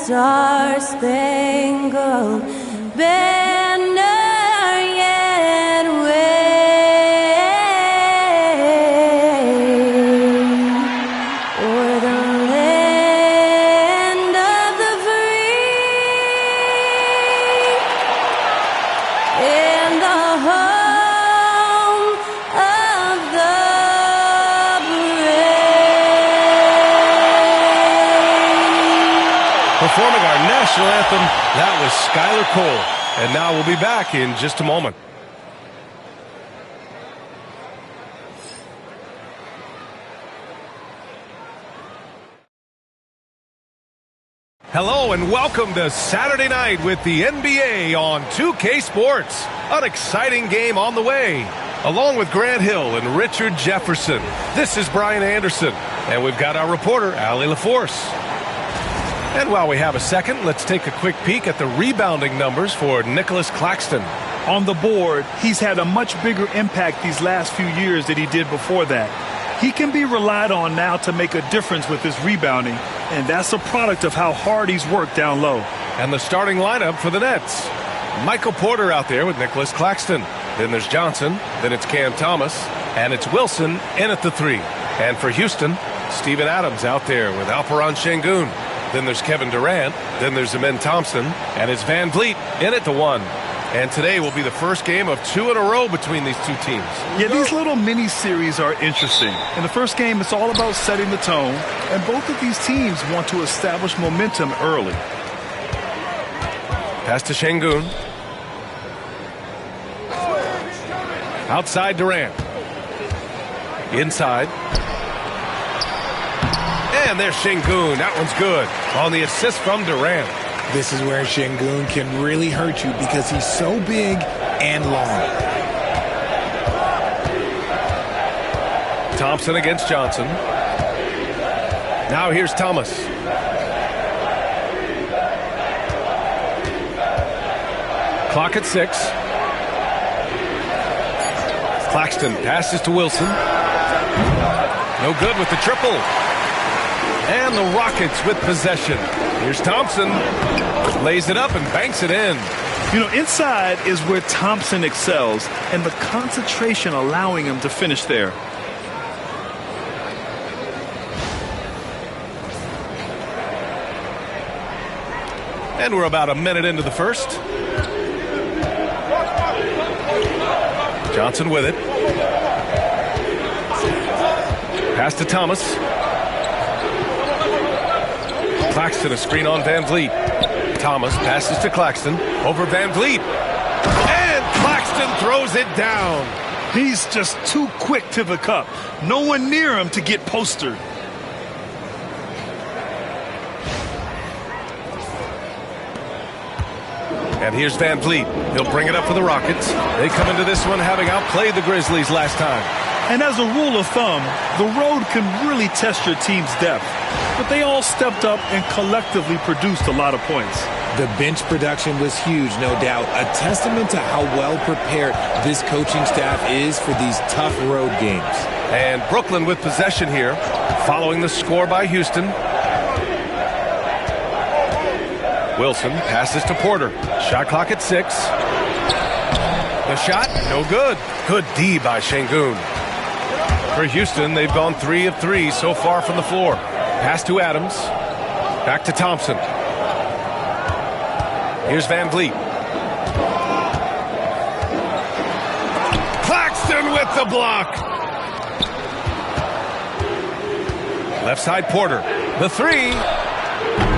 star-spangled banner yet wave o'er the land of the free and the home of the brave. Performing our national anthem, that was Skylar Cole. And now we'll be back in just a moment. Hello and welcome to Saturday night with the NBA on 2K Sports. An exciting game on the way. Along with Grant Hill and Richard Jefferson, this is Brian Anderson. And we've got our reporter, Allie LaForce. And while we have a second, let's take a quick peek at the rebounding numbers for Nicholas Claxton. On the board, he's had a much bigger impact these last few years than he did before that. He can be relied on now to make a difference with his rebounding, and that's a product of how hard he's worked down low. And the starting lineup for the Nets. Michael Porter out there with Nicholas Claxton. Then there's Johnson, then it's Cam Thomas, and it's Wilson in at the 3. And for Houston, Steven Adams out there with Alperen Sengun. Then there's Kevin Durant, then there's Amen Thompson, and it's Van Vliet in at the 1. And today will be the first game of 2 in a row between these two teams. Yeah, these little mini-series are interesting. In the first game, it's all about setting the tone, and both of these teams want to establish momentum early. Pass to Sengun. Outside Durant. Inside. And there's Sengun. That one's good. On the assist from Durant. This is where Sengun can really hurt you because he's so big and long. Thompson against Johnson. Now here's Thomas. Clock at 6. Claxton passes to Wilson. No good with the triple. And the Rockets with possession. Here's Thompson. Lays it up and banks it in. You know, inside is where Thompson excels, and the concentration allowing him to finish there. And we're about a minute into the first. Johnson with it. Pass to Thomas. Claxton, a screen on Van Vliet. Thomas passes to Claxton. Over Van Vliet. And Claxton throws it down. He's just too quick to the cup. No one near him to get postered. And here's Van Vliet. He'll bring it up for the Rockets. They come into this one having outplayed the Grizzlies last time. And as a rule of thumb, the road can really test your team's depth. But they all stepped up and collectively produced a lot of points. The bench production was huge, no doubt. A testament to how well prepared this coaching staff is for these tough road games. And Brooklyn with possession here, following the score by Houston. Wilson passes to Porter. Shot clock at 6. The shot, no good. Good D by Sengun. For Houston, they've gone 3 of 3 so far from the floor. Pass to Adams. Back to Thompson. Here's Van Vliet. Claxton with the block. Left side Porter. The 3.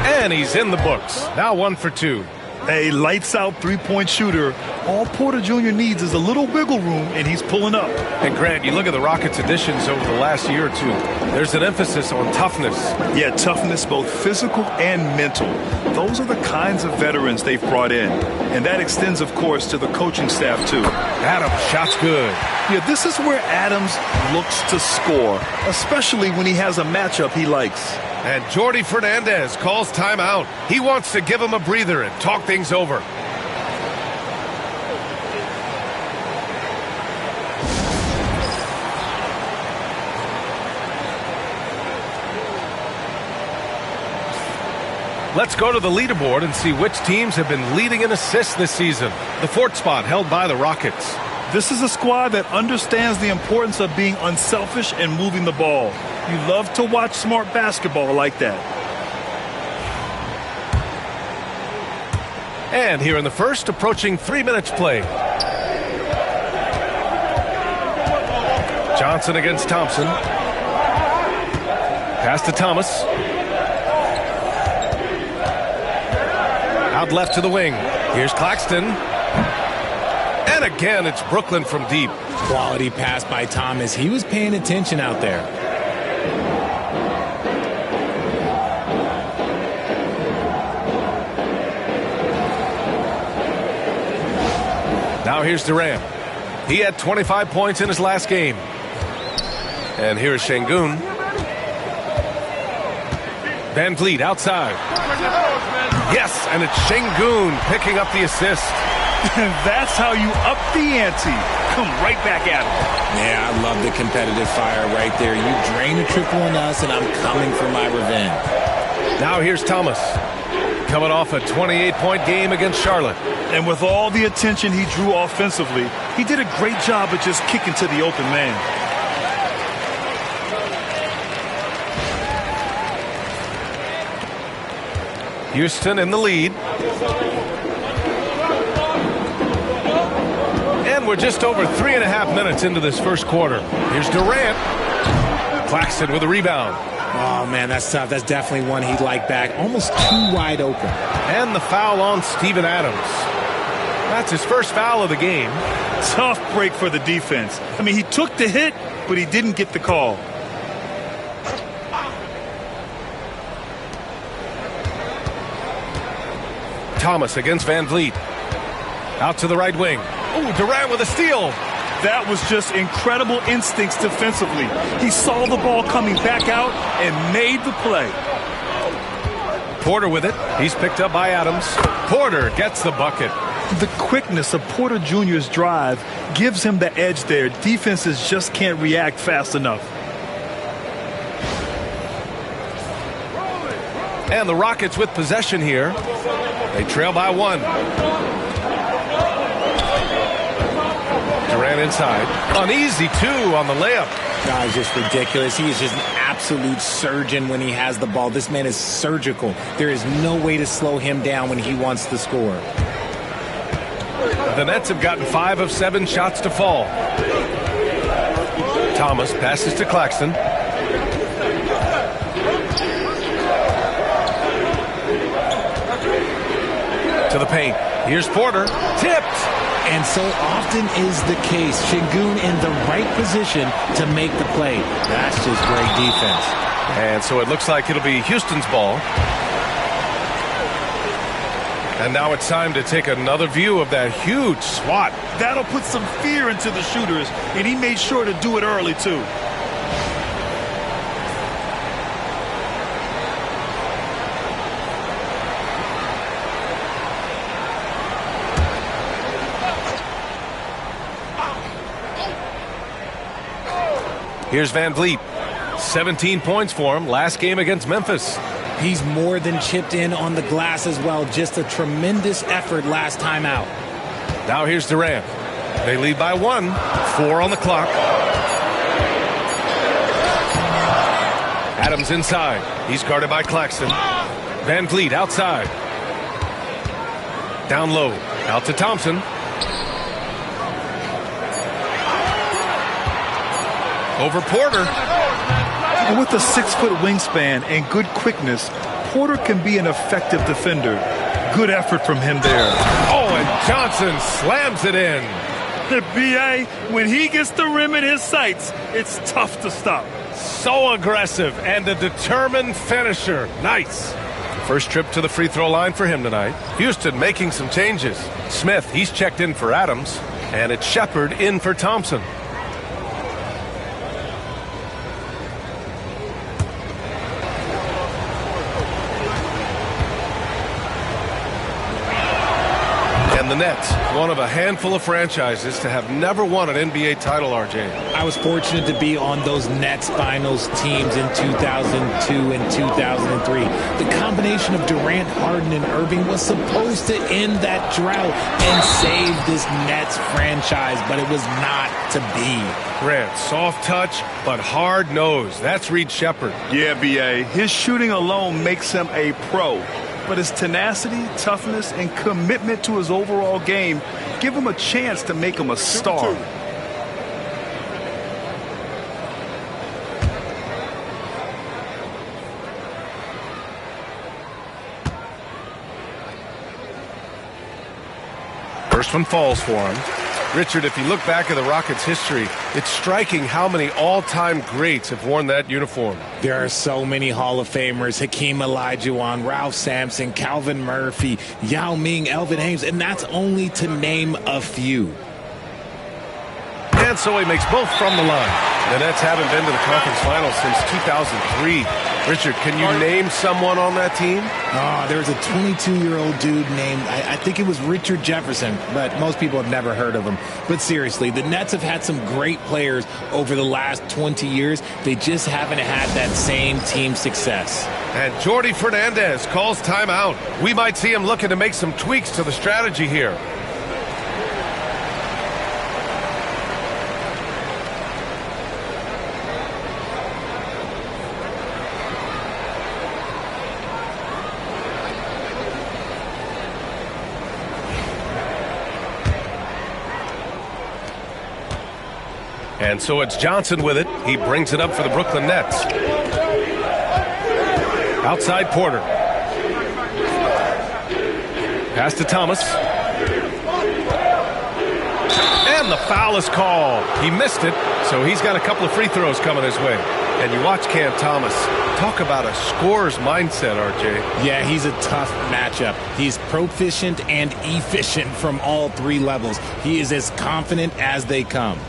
And he's in the books. Now 1 for 2. A lights-out three-point shooter. All Porter Jr. needs is a little wiggle room, and he's pulling up. And Grant, you look at the Rockets' additions over the last year or two. There's an emphasis on toughness. Yeah, toughness, both physical and mental. Those are the kinds of veterans they've brought in. And that extends, of course, to the coaching staff, too. Adams, shot's good. Yeah, this is where Adams looks to score, especially when he has a matchup he likes. And Jordi Fernandez calls timeout. He wants to give him a breather and talk things over. Let's go to the leaderboard and see which teams have been leading in assists this season. The fourth spot held by the Rockets. This is a squad that understands the importance of being unselfish and moving the ball. You love to watch smart basketball like that. And here in the first, approaching 3 minutes played. Johnson against Thompson. Pass to Thomas. Out left to the wing. Here's Claxton. And again, it's Brooklyn from deep. Quality pass by Thomas. He was paying attention out there. Now here's Durant. He had 25 points in his last game. And here's Şengün. Van Vliet outside. Yes, and it's Şengün picking up the assist. And that's how you up the ante. Come right back at him. Yeah, I love the competitive fire right there. You drain a triple on us, and I'm coming for my revenge. Now here's Thomas. Coming off a 28-point game against Charlotte. And with all the attention he drew offensively, he did a great job of just kicking to the open man. Houston in the lead. And we're just over 3.5 minutes into this first quarter. Here's Durant. Claxton with a rebound. Oh, man, that's tough. That's definitely one he'd like back. Almost too wide open. And the foul on Steven Adams. That's his first foul of the game. Tough break for the defense. I mean, he took the hit, but he didn't get the call. Thomas against Van Vliet. Out to the right wing. Oh, Durant with a steal. That was just incredible instincts defensively. He saw the ball coming back out and made the play. Porter with it. He's picked up by Adams. Porter gets the bucket. The quickness of Porter Jr.'s drive gives him the edge there. Defenses just can't react fast enough. And the Rockets with possession here. They trail by 1. Durant inside. An easy 2 on the layup. Guy's just ridiculous. He is just an absolute surgeon when he has the ball. This man is surgical. There is no way to slow him down when he wants to score. The Nets have gotten 5 of 7 shots to fall. Thomas passes to Claxton. To the paint. Here's Porter. Tipped. And so often is the case. Şengün in the right position to make the play. That's just great defense. And so it looks like it'll be Houston's ball. And now it's time to take another view of that huge swat. That'll put some fear into the shooters, and he made sure to do it early, too. Here's Van Vliet. 17 points for him last game against Memphis. He's more than chipped in on the glass as well. Just a tremendous effort last time out. Now here's Durant. They lead by 1. 4 on the clock. Adams inside. He's guarded by Claxton. Van Vliet outside. Down low. Out to Thompson. Over Porter. And with a 6-foot wingspan and good quickness, Porter can be an effective defender. Good effort from him there. Oh, and Johnson slams it in. The B.A., when he gets the rim in his sights, it's tough to stop. So aggressive and a determined finisher. Nice. First trip to the free throw line for him tonight. Houston making some changes. Smith, he's checked in for Adams. And it's Shepard in for Thompson. the Nets, one of a handful of franchises to have never won an NBA title, RJ. I was fortunate to be on those Nets finals teams in 2002 and 2003. The combination of Durant, Harden, and Irving was supposed to end that drought and save this Nets franchise, but it was not to be. Grant, soft touch, but hard nose. That's Reed Sheppard. Yeah, B.A. His shooting alone makes him a pro. But his tenacity, toughness, and commitment to his overall game give him a chance to make him a star. First one falls for him. Richard, if you look back at the Rockets' history, it's striking how many all-time greats have worn that uniform. There are so many Hall of Famers: Hakeem Olajuwon, Ralph Sampson, Calvin Murphy, Yao Ming, Elvin Hayes, and that's only to name a few. And so he makes both from the line. The Nets haven't been to the conference finals since 2003. Richard, can you name someone on that team? There was a 22-year-old dude named, I think it was Richard Jefferson, but most people have never heard of him. But seriously, the Nets have had some great players over the last 20 years. They just haven't had that same team success. And Jordi Fernandez calls timeout. We might see him looking to make some tweaks to the strategy here. And so it's Johnson with it. He brings it up for the Brooklyn Nets. Outside Porter. Pass to Thomas. And the foul is called. He missed it, so he's got a couple of free throws coming his way. And you watch Cam Thomas. Talk about a scorer's mindset, RJ. Yeah, he's a tough matchup. He's proficient and efficient from all three levels. He is as confident as they come.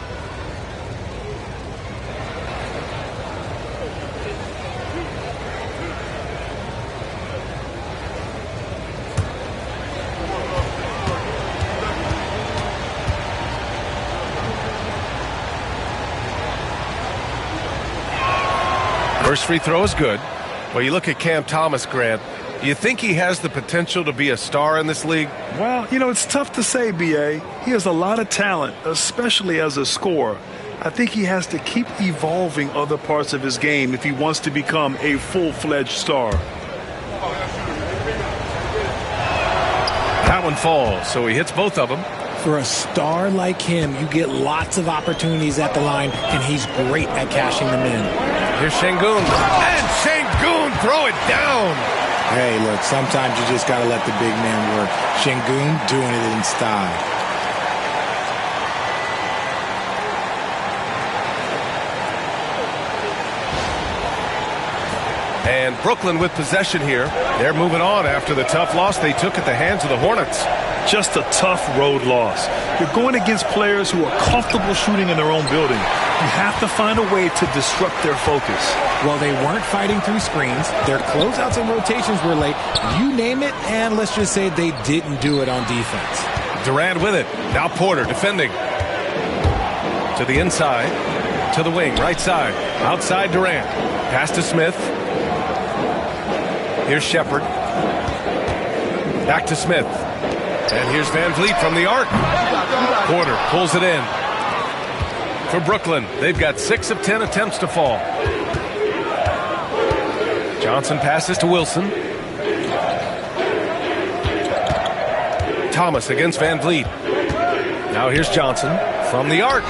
First free throw is good. Well, you look at Cam Thomas, Grant. Do you think he has the potential to be a star in this league? Well, it's tough to say, B.A. He has a lot of talent, especially as a scorer. I think he has to keep evolving other parts of his game if he wants to become a full-fledged star. That one falls, so he hits both of them. For a star like him, you get lots of opportunities at the line, and he's great at cashing them in. Here's Şengün. And Şengün throw it down. Hey, look, sometimes you just got to let the big man work. Şengün doing it in style. And Brooklyn with possession here. They're moving on after the tough loss they took at the hands of the Hornets. Just a tough road loss. You're going against players who are comfortable shooting in their own building. You have to find a way to disrupt their focus. Well, they weren't fighting through screens. Their closeouts and rotations were late. You name it, and let's just say they didn't do it on defense. Durant with it. Now Porter defending. To the inside. To the wing. Right side. Outside Durant. Pass to Smith. Here's Sheppard. Back to Smith. And here's Van Vliet from the arc. Porter pulls it in. For Brooklyn, they've got 6 of 10 attempts to fall. Johnson passes to Wilson. Thomas against Van Vliet. Now here's Johnson from the arc.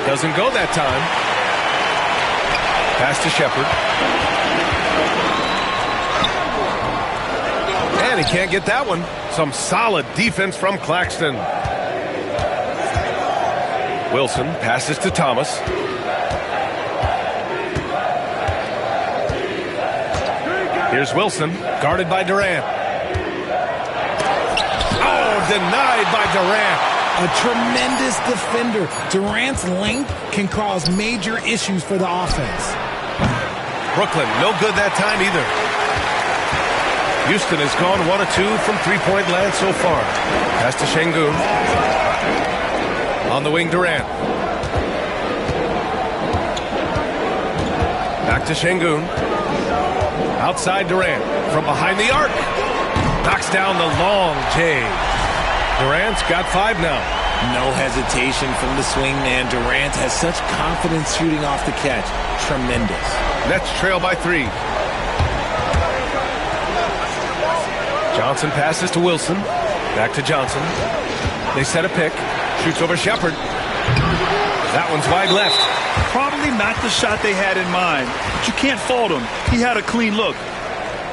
Doesn't go that time. Pass to Sheppard. And he can't get that one. Some solid defense from Claxton. Wilson passes to Thomas. Here's Wilson, guarded by Durant. Oh, denied by Durant. A tremendous defender. Durant's length can cause major issues for the offense. Brooklyn, no good that time either. Houston has gone 1 of 2 from three-point land so far. Pass to Şengün. On the wing, Durant. Back to Şengün. Outside Durant. From behind the arc. Knocks down the long J. Durant's got 5 now. No hesitation from the swing man. Durant has such confidence shooting off the catch. Tremendous. Nets trail by 3. Johnson passes to Wilson. Back to Johnson. They set a pick. Shoots over Shepherd. That one's wide left. Probably not the shot they had in mind, but you can't fault him. He had a clean look.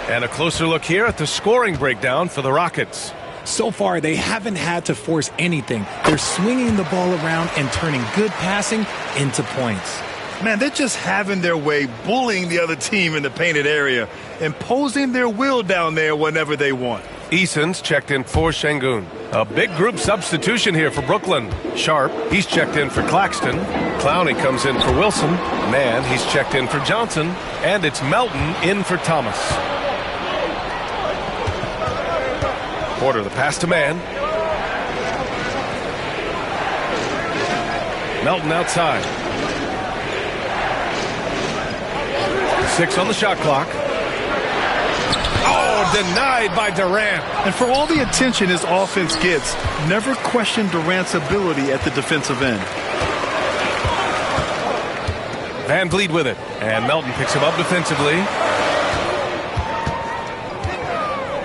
And a closer look here at the scoring breakdown for the Rockets. So far, they haven't had to force anything. They're swinging the ball around and turning good passing into points. Man, they're just having their way, bullying the other team in the painted area, imposing their will down there whenever they want. Eason's checked in for Şengün. A big group substitution here for Brooklyn. Sharp, he's checked in for Claxton. Clowney comes in for Wilson. Mann, he's checked in for Johnson. And it's Melton in for Thomas. Porter, the pass to Mann. Melton outside. 6 on the shot clock. Oh, denied by Durant. And for all the attention his offense gets, never question Durant's ability at the defensive end. Van Vliet with it. And Melton picks him up defensively.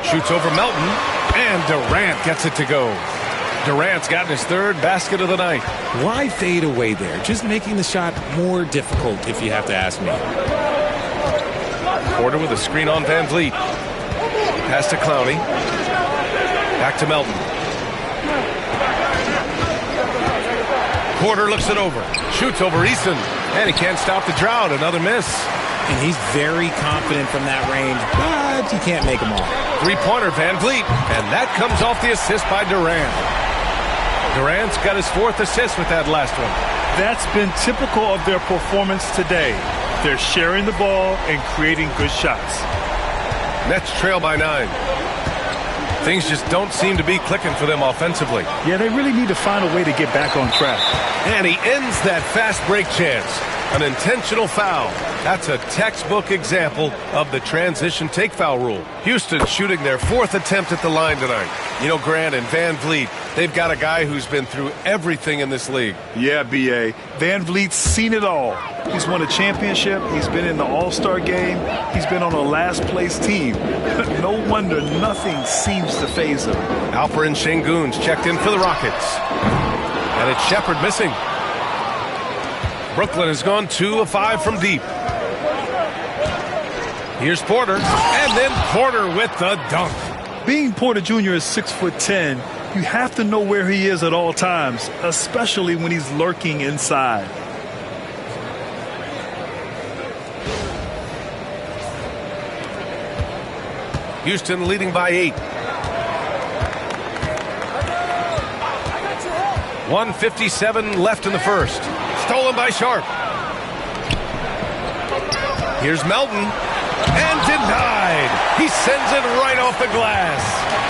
Shoots over Melton. And Durant gets it to go. Durant's gotten his 3rd basket of the night. Why fade away there? Just making the shot more difficult, if you have to ask me. Porter with a screen on Van Vliet. Pass to Clowney. Back to Melton. Porter looks it over. Shoots over Eason. And he can't stop the drought. Another miss. And he's very confident from that range, but he can't make them all. 3-pointer, Van Vliet. And that comes off the assist by Durant. Durant's got his 4th assist with that last one. That's been typical of their performance today. They're sharing the ball and creating good shots. Nets trail by 9. Things just don't seem to be clicking for them offensively. Yeah, they really need to find a way to get back on track. And he ends that fast break chance. An intentional foul. That's a textbook example of the transition take foul rule. Houston shooting their 4th attempt at the line tonight. You know, Grant and Van Vliet, they've got a guy who's been through everything in this league. Yeah, B.A. Van Vliet's seen it all. He's won a championship. He's been in the All-Star game. He's been on a last-place team. No wonder nothing seems to faze him. Alperen Şengün's checked in for the Rockets. And it's Shepherd missing. Brooklyn has gone 2 of 5 from deep. Here's Porter. And then Porter with the dunk. Being Porter Jr. is 6'10", you have to know where he is at all times, especially when he's lurking inside. Houston leading by 8. 1:57 left in the first. Stolen by Sharp. Here's Melton. And denied. He sends it right off the glass.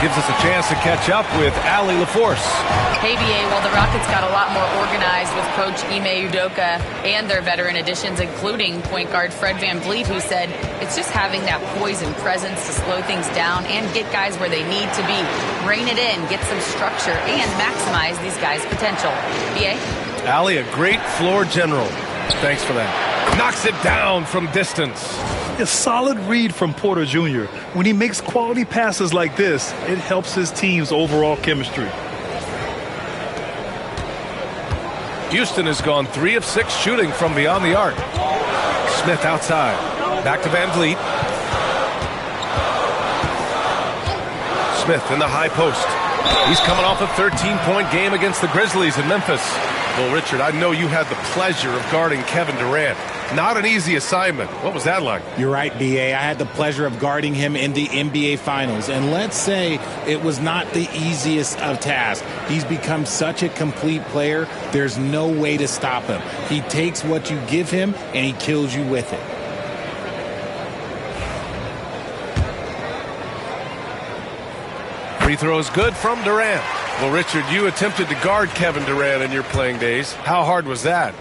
Gives us a chance to catch up with Allie LaForce. Hey, BA, well, the Rockets got a lot more organized with Coach Ime Udoka and their veteran additions, including point guard Fred Van Vliet, who said it's just having that poise and presence to slow things down and get guys where they need to be. Rein it in, get some structure, and maximize these guys' potential. BA? Allie, a great floor general. Thanks for that. Knocks it down from distance. A solid read from Porter Jr. When he makes quality passes like this, it helps his team's overall chemistry. Houston has gone 3 of 6 shooting from beyond the arc. Smith outside. Back to Van Vliet. Smith in the high post. He's coming off a 13-point game against the Grizzlies in Memphis. Well, Richard, I know you had the pleasure of guarding Kevin Durant. Not an easy assignment. What was that like? You're right, B.A. I had the pleasure of guarding him in the NBA Finals. And let's say it was not the easiest of tasks. He's become such a complete player, there's no way to stop him. He takes what you give him, and he kills you with it. Free throw is good from Durant. Well, Richard, you attempted to guard Kevin Durant in your playing days. How hard was that?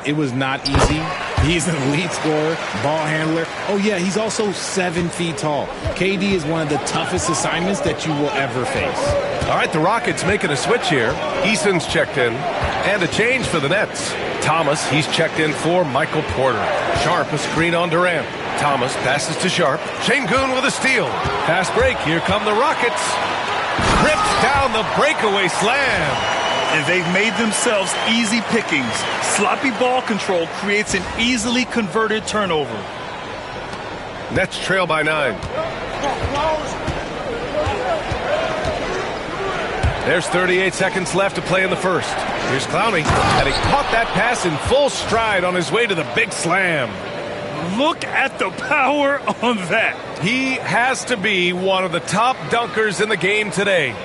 It was not easy. He's an elite scorer, ball handler. Oh, yeah, he's also 7 feet tall. KD is one of the toughest assignments that you will ever face. All right, the Rockets making a switch here. Eason's checked in. And a change for the Nets. Thomas, he's checked in for Michael Porter. Sharp, a screen on Durant. Thomas passes to Sharp. Şengün with a steal. Fast break. Here come the Rockets. Rips down the breakaway slam. And they've made themselves easy pickings. Sloppy ball control creates an easily converted turnover. Nets trail by 9. There's 38 seconds left to play in the first. Here's Clowney, and he caught that pass in full stride on his way to the big slam. Look at the power on that. He has to be one of the top dunkers in the game today.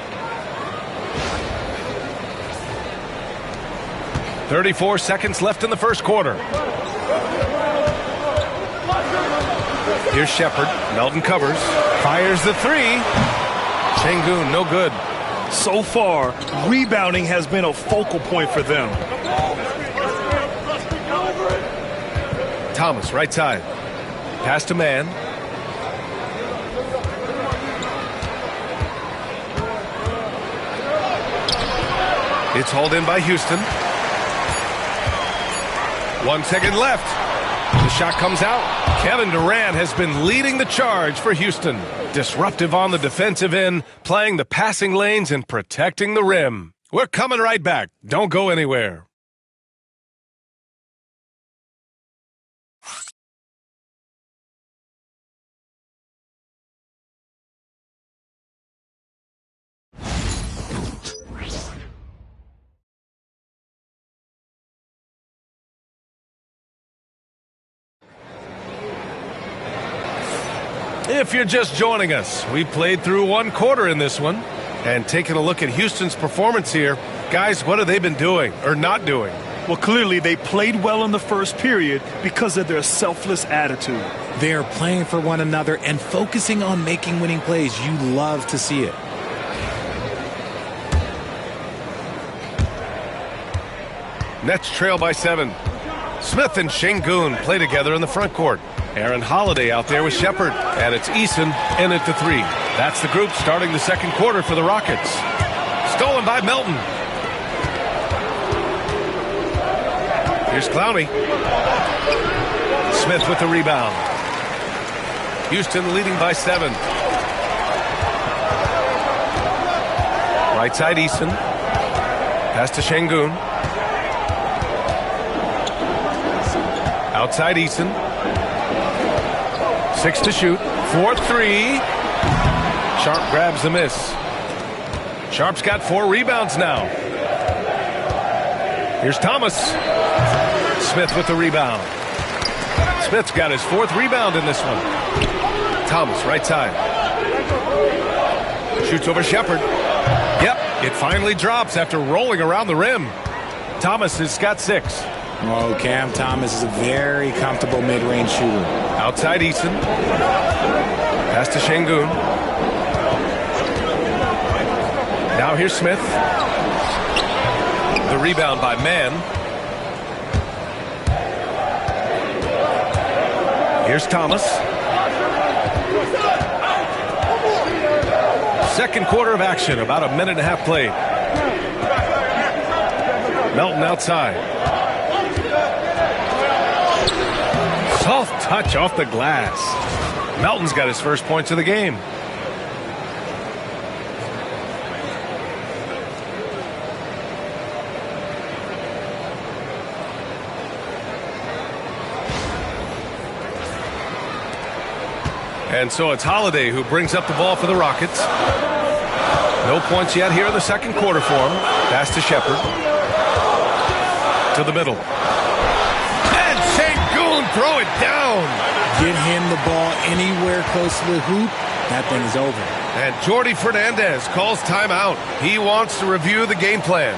34 seconds left in the first quarter. Here's Shepherd. Melton covers. Fires the three. Şengün, no good. So far, rebounding has been a focal point for them. Thomas, right side. Pass to man. It's hauled in by Houston. 1 second left. The shot comes out. Kevin Durant has been leading the charge for Houston. Disruptive on the defensive end, playing the passing lanes and protecting the rim. We're coming right back. Don't go anywhere. If you're just joining us, we played through one quarter in this one. And taking a look at Houston's performance here, guys, what have they been doing or not doing? Well, clearly they played well in the first period because of their selfless attitude. They are playing for one another and focusing on making winning plays. You love to see it. Nets trail by 7. Smith and Şengün play together in the front court. Aaron Holiday out there with Shepherd. And it's Eason in at the 3. That's the group starting the second quarter for the Rockets. Stolen by Melton. Here's Clowney. Smith with the rebound. Houston leading by 7. Right side Eason. Pass to Şengün. Outside Eason. 6 to shoot. 4-3. Sharp grabs the miss. Sharp's got 4 rebounds now. Here's Thomas. Smith with the rebound. Smith's got his 4th rebound in this one. Thomas, right side. Shoots over Shepherd. Yep, it finally drops after rolling around the rim. Thomas has got 6. Oh, Cam Thomas is a very comfortable mid-range shooter. Outside Eason. Pass to Şengün. Now here's Smith. The rebound by Mann. Here's Thomas. Second quarter of action, about a minute and a half played. Melton outside. Soft touch off the glass. Melton's got his first points of the game. And so it's Holiday who brings up the ball for the Rockets. No points yet here in the second quarter for him. Pass to Shepherd. To the middle. And Şengün throw it down. Get him the ball anywhere close to the hoop. That thing is over. And Jordi Fernandez calls timeout. He wants to review the game plan.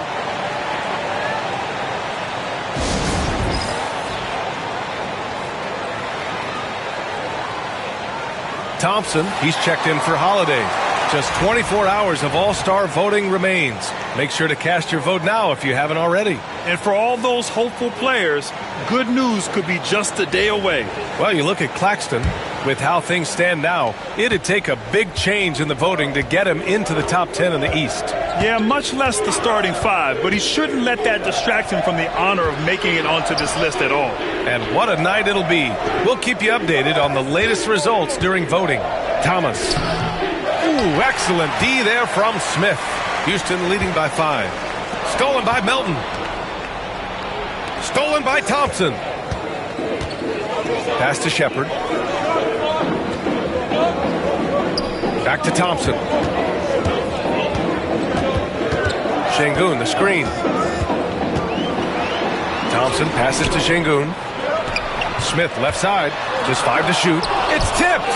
Thompson, he's checked in for Holiday. Just 24 hours of all-star voting remains. Make sure to cast your vote now if you haven't already. And for all those hopeful players, good news could be just a day away. Well, you look at Claxton. With how things stand now, it'd take a big change in the voting to get him into the top 10 in the East. Yeah, much less the starting five, but he shouldn't let that distract him from the honor of making it onto this list at all. And what a night it'll be. We'll keep you updated on the latest results during voting. Thomas. Ooh, excellent D there from Smith. Houston leading by 5. Stolen by Melton. Stolen by Thompson. Pass to Shepard. Back to Thompson. Şengün, the screen. Thompson passes to Şengün. Smith, left side. Just 5 to shoot. It's tipped!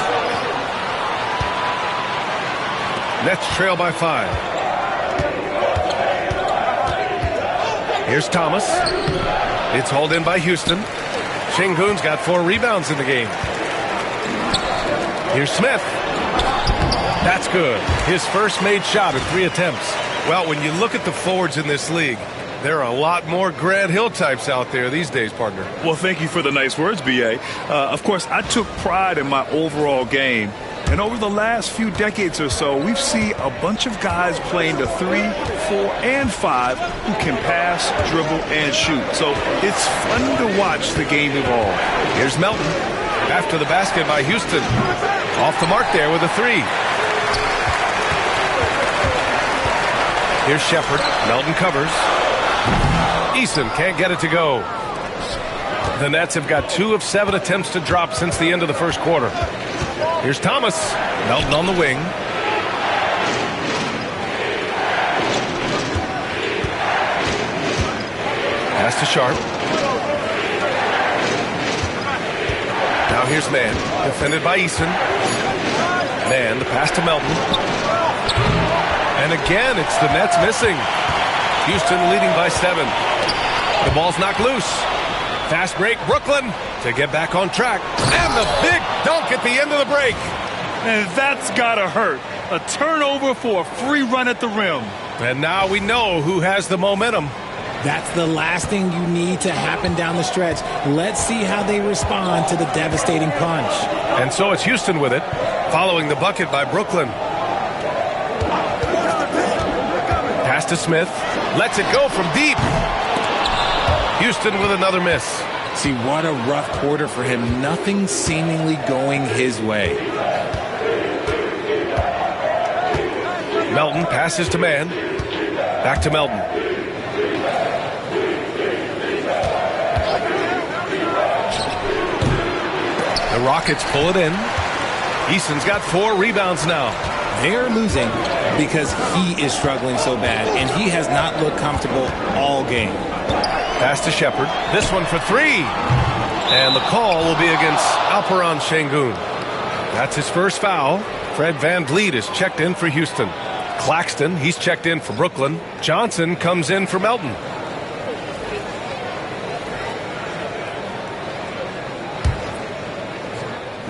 Nets trail by 5. Here's Thomas. It's hauled in by Houston. Şengün's got 4 rebounds in the game. Here's Smith. That's good. His first made shot in 3 attempts. Well, when you look at the forwards in this league, there are a lot more Grant Hill types out there these days, partner. Well, thank you for the nice words, B.A. Of course, I took pride in my overall game. And over the last few decades or so, we've seen a bunch of guys playing the 3, 4, and 5 who can pass, dribble, and shoot. So it's fun to watch the game evolve. Here's Melton. After the basket by Houston. Off the mark there with a 3. Here's Shepard. Melton covers. Eason can't get it to go. The Nets have got 2 of 7 attempts to drop since the end of the first quarter. Here's Thomas. Melton on the wing. Pass to Sharp. Now here's Mann. Defended by Eason. Mann, the pass to Melton. And again, it's the Nets missing. Houston leading by 7. The ball's knocked loose. Fast break, Brooklyn to get back on track. And the big dunk at the end of the break. And that's gotta hurt. A turnover for a free run at the rim. And now we know who has the momentum. That's the last thing you need to happen down the stretch. Let's see how they respond to the devastating punch. And so it's Houston with it, following the bucket by Brooklyn. Pass to Smith. Lets it go from deep. Houston with another miss. See, what a rough quarter for him. Nothing seemingly going his way. Melton passes to Mann. Back to Melton. The Rockets pull it in. Eason's got 4 rebounds now. They're losing because he is struggling so bad, and he has not looked comfortable all game. Pass to Shepard. This one for 3. And the call will be against Alperen Şengün. That's his first foul. Fred VanVleet is checked in for Houston. Claxton, he's checked in for Brooklyn. Johnson comes in for Melton.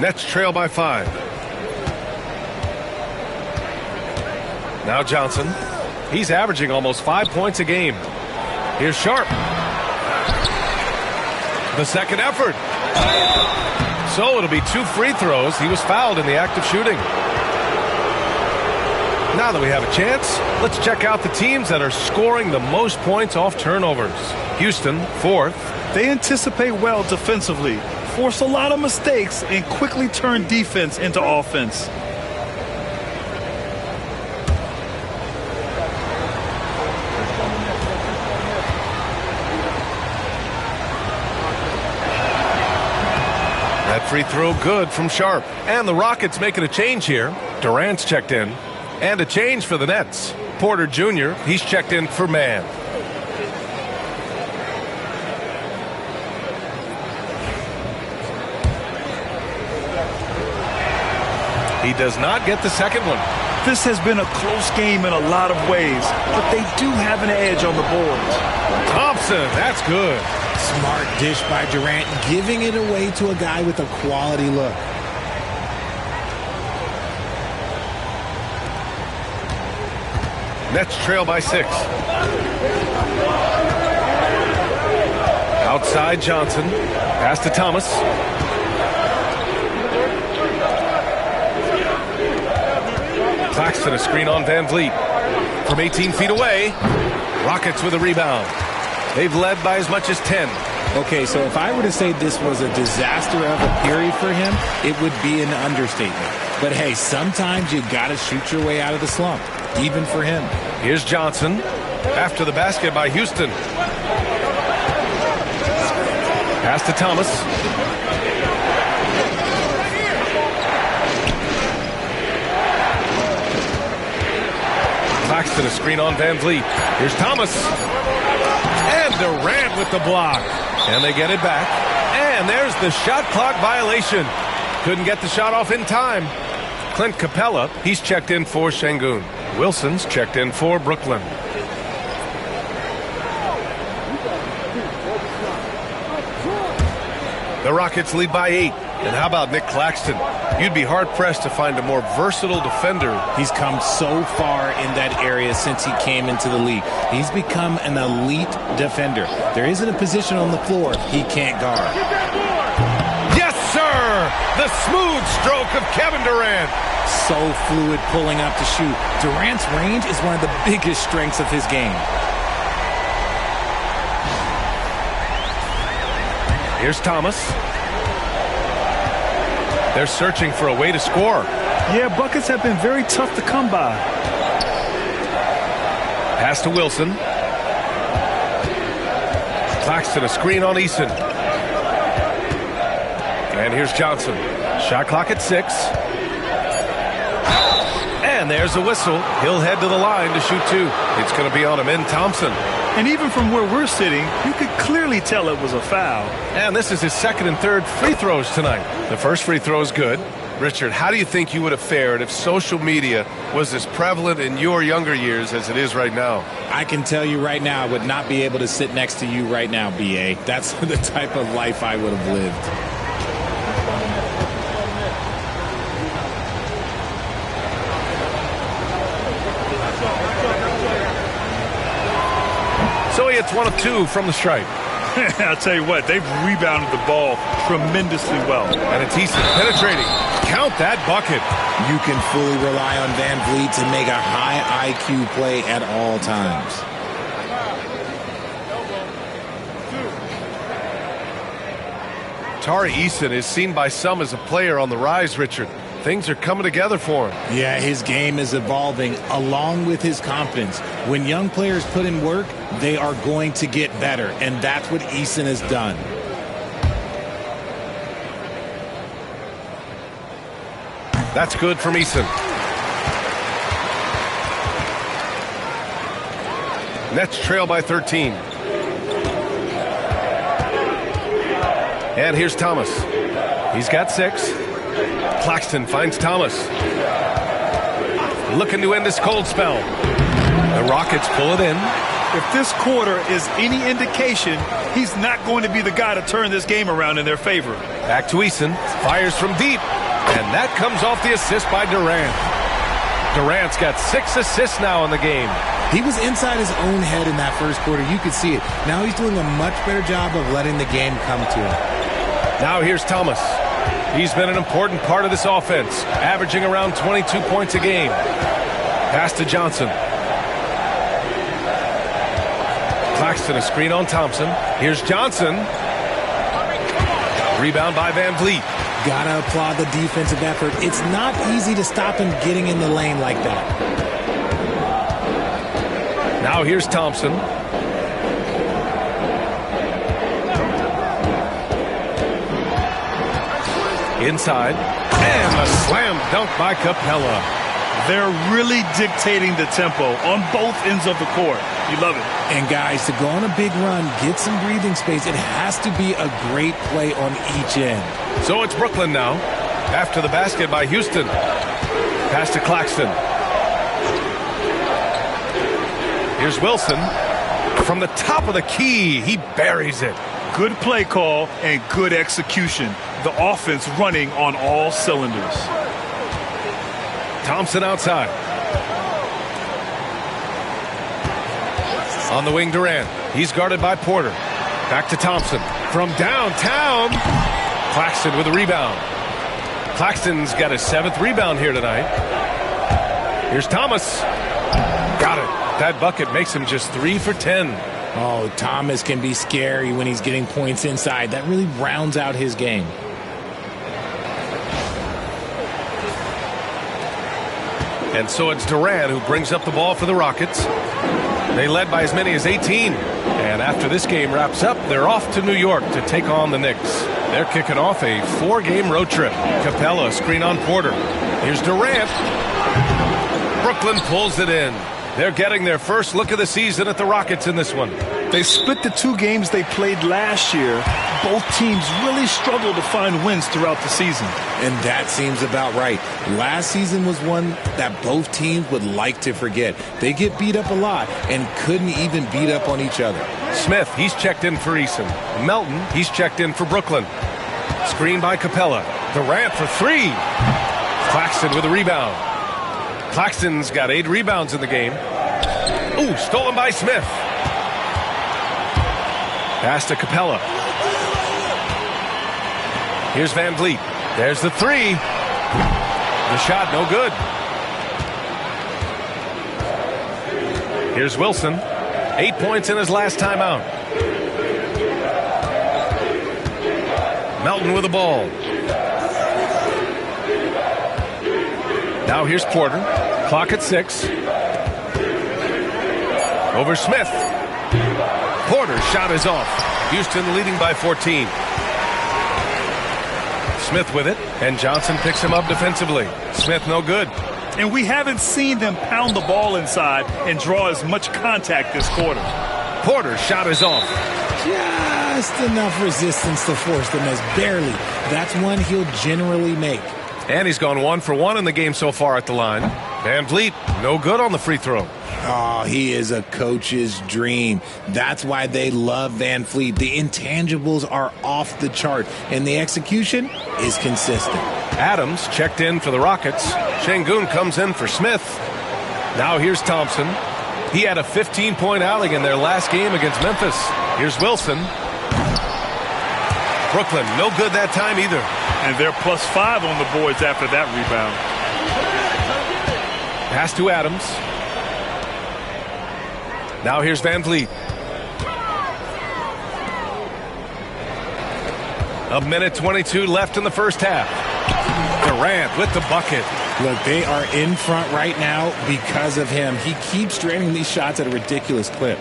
Nets trail by 5. Now Johnson. He's averaging almost 5 points a game. Here's Sharp. The second effort. So it'll be 2 free throws. He was fouled in the act of shooting. Now that we have a chance, let's check out the teams that are scoring the most points off turnovers. Houston, 4th. They anticipate well defensively, force a lot of mistakes, and quickly turn defense into offense. That free throw good from Sharp. And the Rockets making a change here. Durant's checked in. And a change for the Nets. Porter Jr., he's checked in for Mann. He does not get the second one. This has been a close game in a lot of ways, but they do have an edge on the boards. Thompson, that's good. Smart dish by Durant, giving it away to a guy with a quality look. Nets trail by 6. Outside Johnson. Pass to Thomas. Claxton a screen on Van Vliet. From 18 feet away, Rockets with a rebound. They've led by as much as 10. Okay, so if I were to say this was a disaster of a period for him, it would be an understatement. But hey, sometimes you got to shoot your way out of the slump, even for him. Here's Johnson. After the basket by Houston. Pass to Thomas. Claxton a screen on Van Vliet. Here's Thomas. And Durant with the block. And they get it back. And there's the shot clock violation. Couldn't get the shot off in time. Clint Capella, he's checked in for Şengün. Wilson's checked in for Brooklyn. The Rockets lead by 8. And how about Nick Claxton? You'd be hard-pressed to find a more versatile defender. He's come so far in that area since he came into the league. He's become an elite defender. There isn't a position on the floor he can't guard. Yes, sir! The smooth stroke of Kevin Durant. So fluid pulling up to shoot. Durant's range is one of the biggest strengths of his game. Here's Thomas. They're searching for a way to score. Yeah, buckets have been very tough to come by. Pass to Wilson. Claxton a screen on Eason. And here's Johnson. Shot clock at 6. And there's a whistle. He'll head to the line to shoot 2. It's going to be on Amen Thompson. And even from where we're sitting, you could clearly tell it was a foul. And this is his second and third free throws tonight. The first free throw is good. Richard, how do you think you would have fared if social media was as prevalent in your younger years as it is right now? I can tell you right now, I would not be able to sit next to you right now, B.A. That's the type of life I would have lived. So he hits 1 of 2 from the stripe. I'll tell you what, they've rebounded the ball tremendously well. And it's Eason penetrating. Count that bucket. You can fully rely on Van Vliet to make a high IQ play at all times. Tari Eason is seen by some as a player on the rise, Richard. Things are coming together for him. Yeah, his game is evolving along with his confidence. When young players put in work, they are going to get better, and that's what Eason has done. That's good from Eason. Nets trail by 13. And here's Thomas. He's got 6. Claxton finds Thomas. Looking to end this cold spell. The Rockets pull it in. If this quarter is any indication, he's not going to be the guy to turn this game around in their favor. Back to Eason. Fires from deep. And that comes off the assist by Durant. Durant's got 6 assists now in the game. He was inside his own head in that first quarter. You could see it. Now he's doing a much better job of letting the game come to him. Now here's Thomas. He's been an important part of this offense, averaging around 22 points a game. Pass to Johnson. Claxton a screen on Thompson. Here's Johnson. Rebound by Van Vliet. Gotta applaud the defensive effort. It's not easy to stop him getting in the lane like that. Now here's Thompson. Inside. And a slam dunk by Capella. They're really dictating the tempo on both ends of the court. You love it. And guys, to go on a big run, get some breathing space, it has to be a great play on each end. So it's Brooklyn now. After the basket by Houston. Pass to Claxton. Here's Wilson. From the top of the key, he buries it. Good play call and good execution. The offense running on all cylinders. Thompson outside. On the wing, Durant. He's guarded by Porter. Back to Thompson. From downtown. Claxton with a rebound. Claxton's got his 7th rebound here tonight. Here's Thomas. Got it. That bucket makes him just 3 for 10. Oh, Thomas can be scary when he's getting points inside. That really rounds out his game. And so it's Durant who brings up the ball for the Rockets. They led by as many as 18. And after this game wraps up, they're off to New York to take on the Knicks. They're kicking off a 4-game road trip. Capella, screen on Porter. Here's Durant. Brooklyn pulls it in. They're getting their first look of the season at the Rockets in this one. They split the 2 games they played last year. Both teams really struggled to find wins throughout the season. And that seems about right. Last season was one that both teams would like to forget. They get beat up a lot and couldn't even beat up on each other. Smith, he's checked in for Eason. Melton, he's checked in for Brooklyn. Screen by Capella. Durant for 3. Claxton with a rebound. Claxton's got 8 rebounds in the game. Ooh, stolen by Smith. Pass to Capella. Here's Van Vliet. There's the 3. The shot, no good. Here's Wilson. 8 points in his last time out. Melton with the ball. Now here's Porter. Clock at 6. Over Smith. Porter's shot is off. Houston leading by 14. Smith with it, and Johnson picks him up defensively. Smith no good. And we haven't seen them pound the ball inside and draw as much contact this quarter. Porter's shot is off. Just enough resistance to force the miss. Barely. That's one he'll generally make. And he's gone 1 for 1 in the game so far at the line. Van Vliet, no good on the free throw. Oh, he is a coach's dream. That's why they love Van Vliet. The intangibles are off the chart, and the execution is consistent. Adams checked in for the Rockets. Şengün comes in for Smith. Now here's Thompson. He had a 15-point outing in their last game against Memphis. Here's Wilson. Brooklyn, no good that time either. And they're +5 on the boards after that rebound. Pass to Adams. Now here's Van Vliet. A minute 22 left in the first half. Durant with the bucket. Look, they are in front right now because of him. He keeps draining these shots at a ridiculous clip.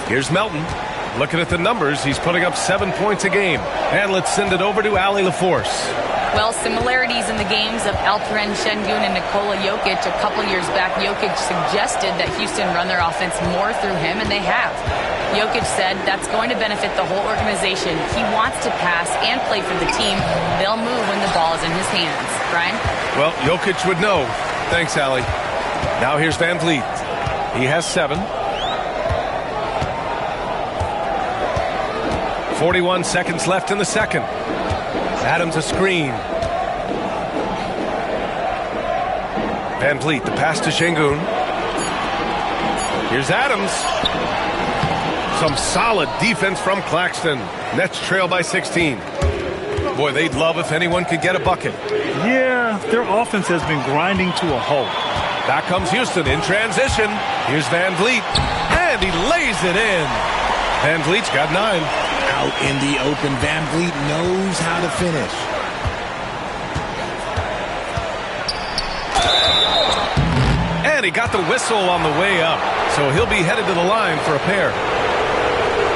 Here's Melton. Looking at the numbers, he's putting up 7 points a game. And let's send it over to Allie LaForce. Well, similarities in the games of Alperen Şengün and Nikola Jokic. A couple years back, Jokic suggested that Houston run their offense more through him, and they have. Jokic said that's going to benefit the whole organization. He wants to pass and play for the team. They'll move when the ball is in his hands. Brian? Well, Jokic would know. Thanks, Allie. Now here's Van Vliet. He has 7. 41 seconds left in the second. Adams a screen. Van Vliet, the pass to Şengün. Here's Adams. Some solid defense from Claxton. Nets trail by 16. Boy, they'd love if anyone could get a bucket. Yeah, their offense has been grinding to a halt. Back comes Houston in transition. Here's Van Vliet. And he lays it in. Van Vliet's got 9. Out in the open, Van Vliet knows how to finish. And he got the whistle on the way up, so he'll be headed to the line for a pair.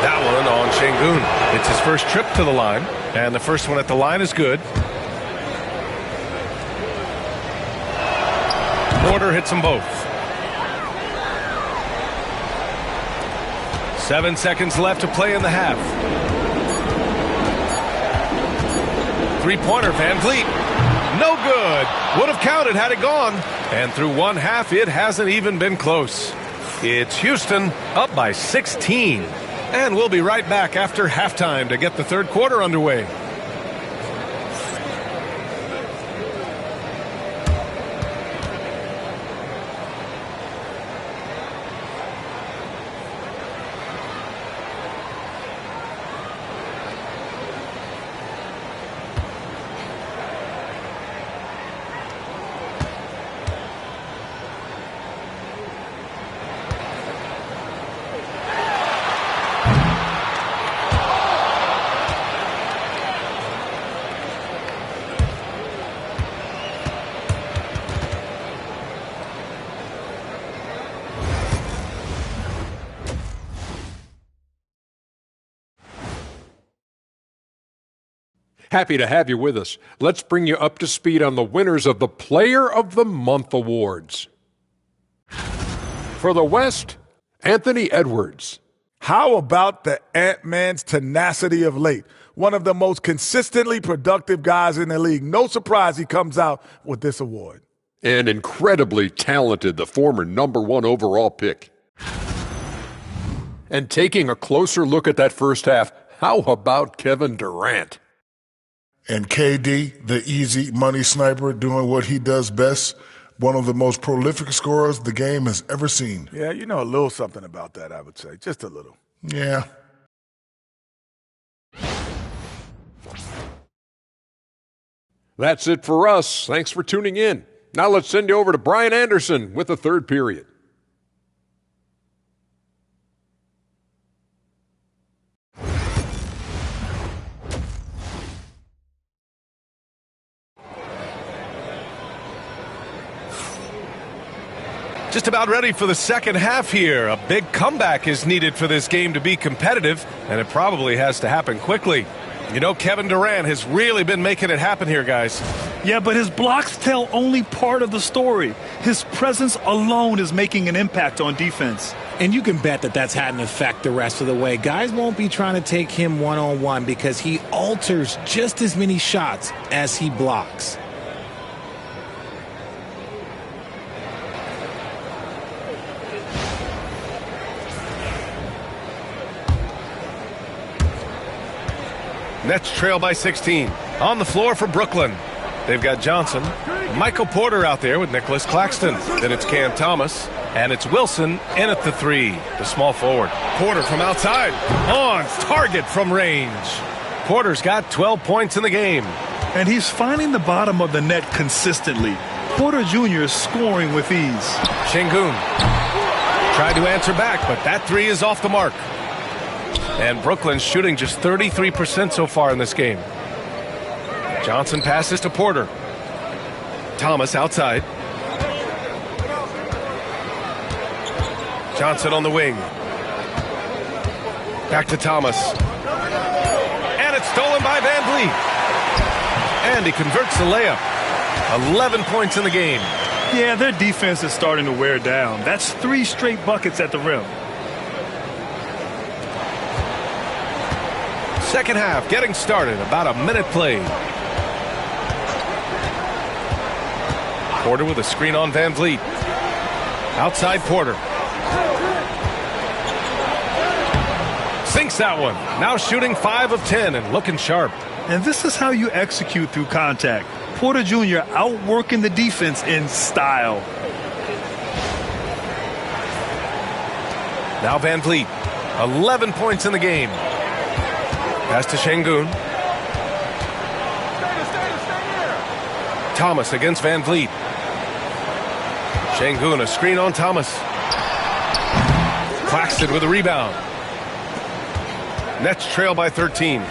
That one on Şengün. It's his first trip to the line, and the first one at the line is good. Porter hits them both. 7 seconds left to play in the half. Three-pointer, Van Vliet. No good. Would have counted had it gone. And through one half, it hasn't even been close. It's Houston up by 16. And we'll be right back after halftime to get the third quarter underway. Happy to have you with us. Let's bring you up to speed on the winners of the Player of the Month awards. For the West, Anthony Edwards. How about the Ant-Man's tenacity of late? One of the most consistently productive guys in the league. No surprise he comes out with this award. And incredibly talented, the former #1 overall pick. And taking a closer look at that first half, how about Kevin Durant? And KD, the easy money sniper, doing what he does best. One of the most prolific scorers the game has ever seen. Yeah, you know a little something about that, I would say. Just a little. Yeah. That's it for us. Thanks for tuning in. Now let's send you over to Brian Anderson with the third period. Just about ready for the second half here. A big comeback is needed for this game to be competitive, and it probably has to happen quickly. You know, Kevin Durant has really been making it happen here, guys. Yeah, but his blocks tell only part of the story. His presence alone is making an impact on defense. And you can bet that that's had an effect the rest of the way. Guys won't be trying to take him one-on-one because he alters just as many shots as he blocks. Nets trail by 16. On the floor for Brooklyn. They've got Johnson. Michael Porter out there with Nicholas Claxton. Then it's Cam Thomas. And it's Wilson in at the 3, the small forward. Porter from outside. On target from range. Porter's got 12 points in the game. And he's finding the bottom of the net consistently. Porter Jr. is scoring with ease. Şengün tried to answer back, but that 3 is off the mark. And Brooklyn's shooting just 33% so far in this game. Johnson passes to Porter. Thomas outside. Johnson on the wing. Back to Thomas. And it's stolen by Van Vliet. And he converts the layup. 11 points in the game. Yeah, their defense is starting to wear down. That's 3 straight buckets at the rim. Second half getting started. About a minute played. Porter with a screen on Van Vliet. Outside Porter. Sinks that one. Now shooting 5 of 10 and looking sharp. And this is how you execute through contact. Porter Jr. outworking the defense in style. Now Van Vliet. 11 points in the game. Pass to Şengün. Thomas against Van Vliet. Şengün, a screen on Thomas. Claxton with a rebound. Nets trail by 13.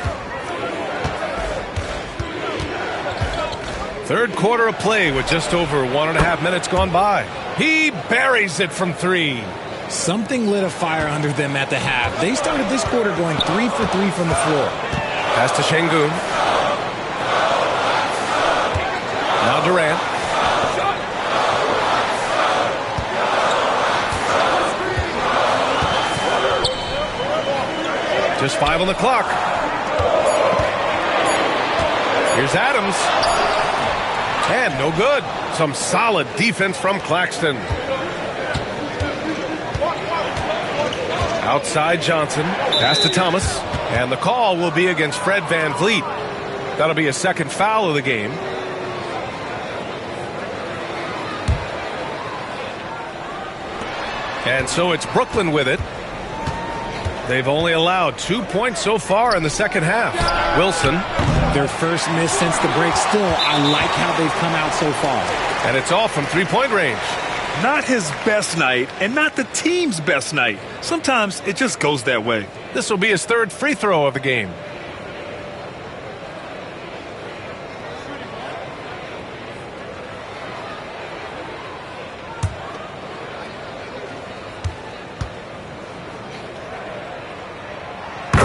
Third quarter of play with just over 1.5 minutes gone by. He buries it from 3. Something lit a fire under them at the half. They started this quarter going 3 for 3 from the floor. Pass to Şengün. Now Durant. Just 5 on the clock. Here's Adams. And no good. Some solid defense from Claxton. Outside Johnson. Pass to Thomas. And the call will be against Fred Van Vliet. That'll be a second foul of the game. And so it's Brooklyn with it. They've only allowed 2 points so far in the second half. Wilson. Their first miss since the break. Still, I like how they've come out so far. And it's off from three-point range. Not his best night and not the team's best night. Sometimes it just goes that way. This will be his third free throw of the game.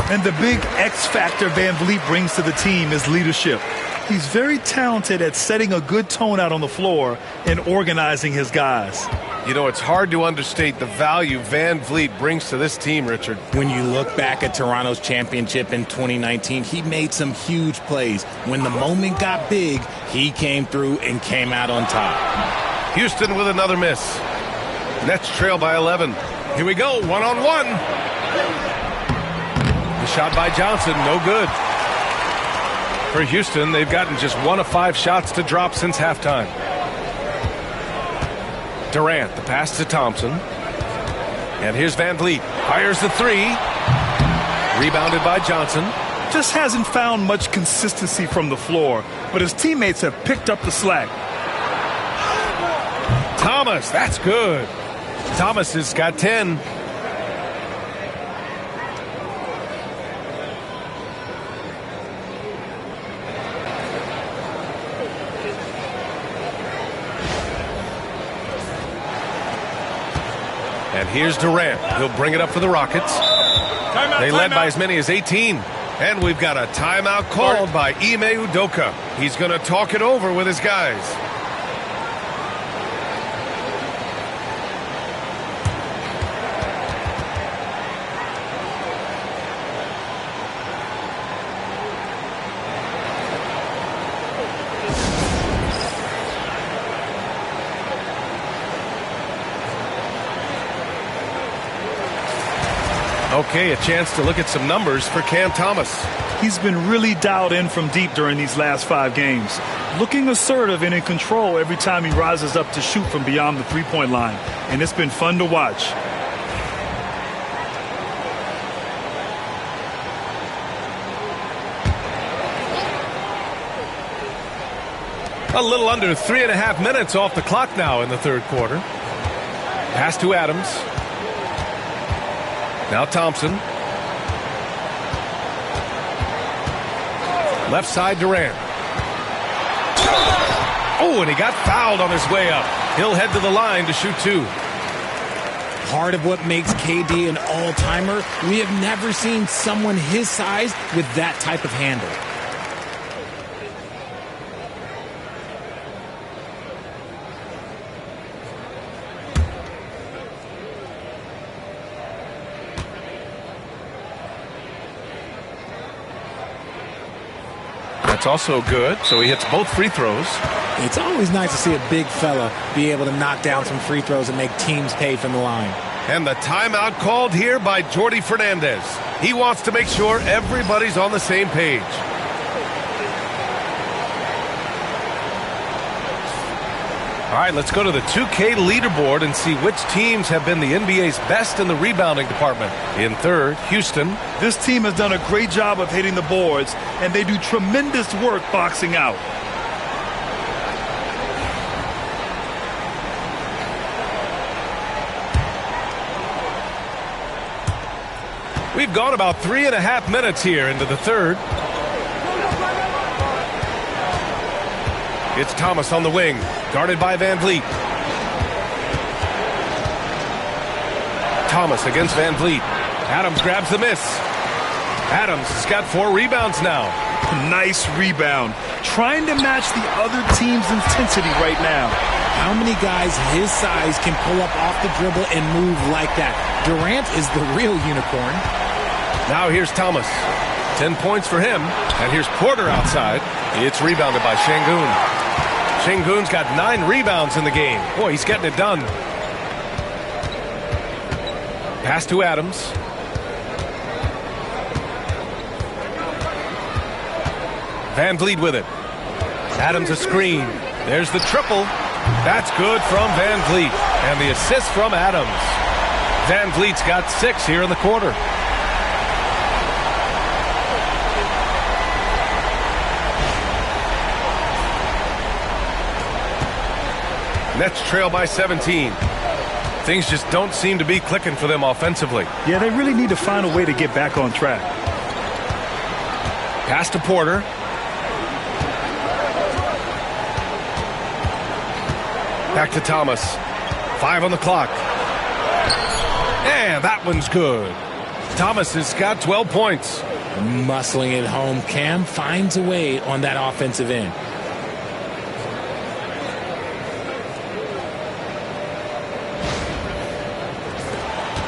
And the big X factor Van Vliet brings to the team is leadership. He's very talented at setting a good tone out on the floor and organizing his guys. You know, it's hard to understate the value Van Vliet brings to this team, Richard. When you look back at Toronto's championship in 2019, he made some huge plays. When the moment got big, he came through and came out on top. Houston with another miss. Nets trail by 11. Here we go, one-on-one. The shot by Johnson, no good. For Houston, they've gotten just 1 of 5 shots to drop since halftime. Durant, the pass to Thompson. And here's Van Vliet. Fires the 3. Rebounded by Johnson. Just hasn't found much consistency from the floor, but his teammates have picked up the slack. Thomas, that's good. Thomas has got 10. And here's Durant. He'll bring it up for the Rockets. They led by as many as 18. And we've got a timeout called by Ime Udoka. He's going to talk it over with his guys. Okay, a chance to look at some numbers for Cam Thomas. He's been really dialed in from deep during these last 5 games. Looking assertive and in control every time he rises up to shoot from beyond the three-point line. And it's been fun to watch. A little under 3.5 minutes off the clock now in the third quarter. Pass to Adams. Now Thompson. Left side Durant. Oh, and he got fouled on his way up. He'll head to the line to shoot 2. Part of what makes KD an all-timer, we have never seen someone his size with that type of handle. That's also good, so he hits both free throws. It's always nice to see a big fella be able to knock down some free throws and make teams pay from the line. And the timeout called here by Jordi Fernandez. He wants to make sure everybody's on the same page. All right, let's go to the 2K leaderboard and see which teams have been the NBA's best in the rebounding department. In third, Houston. This team has done a great job of hitting the boards, and they do tremendous work boxing out. We've gone about 3.5 minutes here into the third. It's Thomas on the wing, guarded by Van Vliet. Thomas against Van Vliet. Adams grabs the miss. Adams has got 4 rebounds now. Nice rebound. Trying to match the other team's intensity right now. How many guys his size can pull up off the dribble and move like that? Durant is the real unicorn. Now here's Thomas. 10 points for him. And here's Porter outside. It's rebounded by Şengün. Şengün's got 9 rebounds in the game. Boy, he's getting it done. Pass to Adams. Van Vliet with it. Adams a screen. There's the triple. That's good from Van Vliet. And the assist from Adams. Van Vliet's got 6 here in the quarter. Nets trail by 17. Things just don't seem to be clicking for them offensively. Yeah, they really need to find a way to get back on track. Pass to Porter. Back to Thomas. 5 on the clock. And that one's good. Thomas has got 12 points. Muscling it home, Cam finds a way on that offensive end.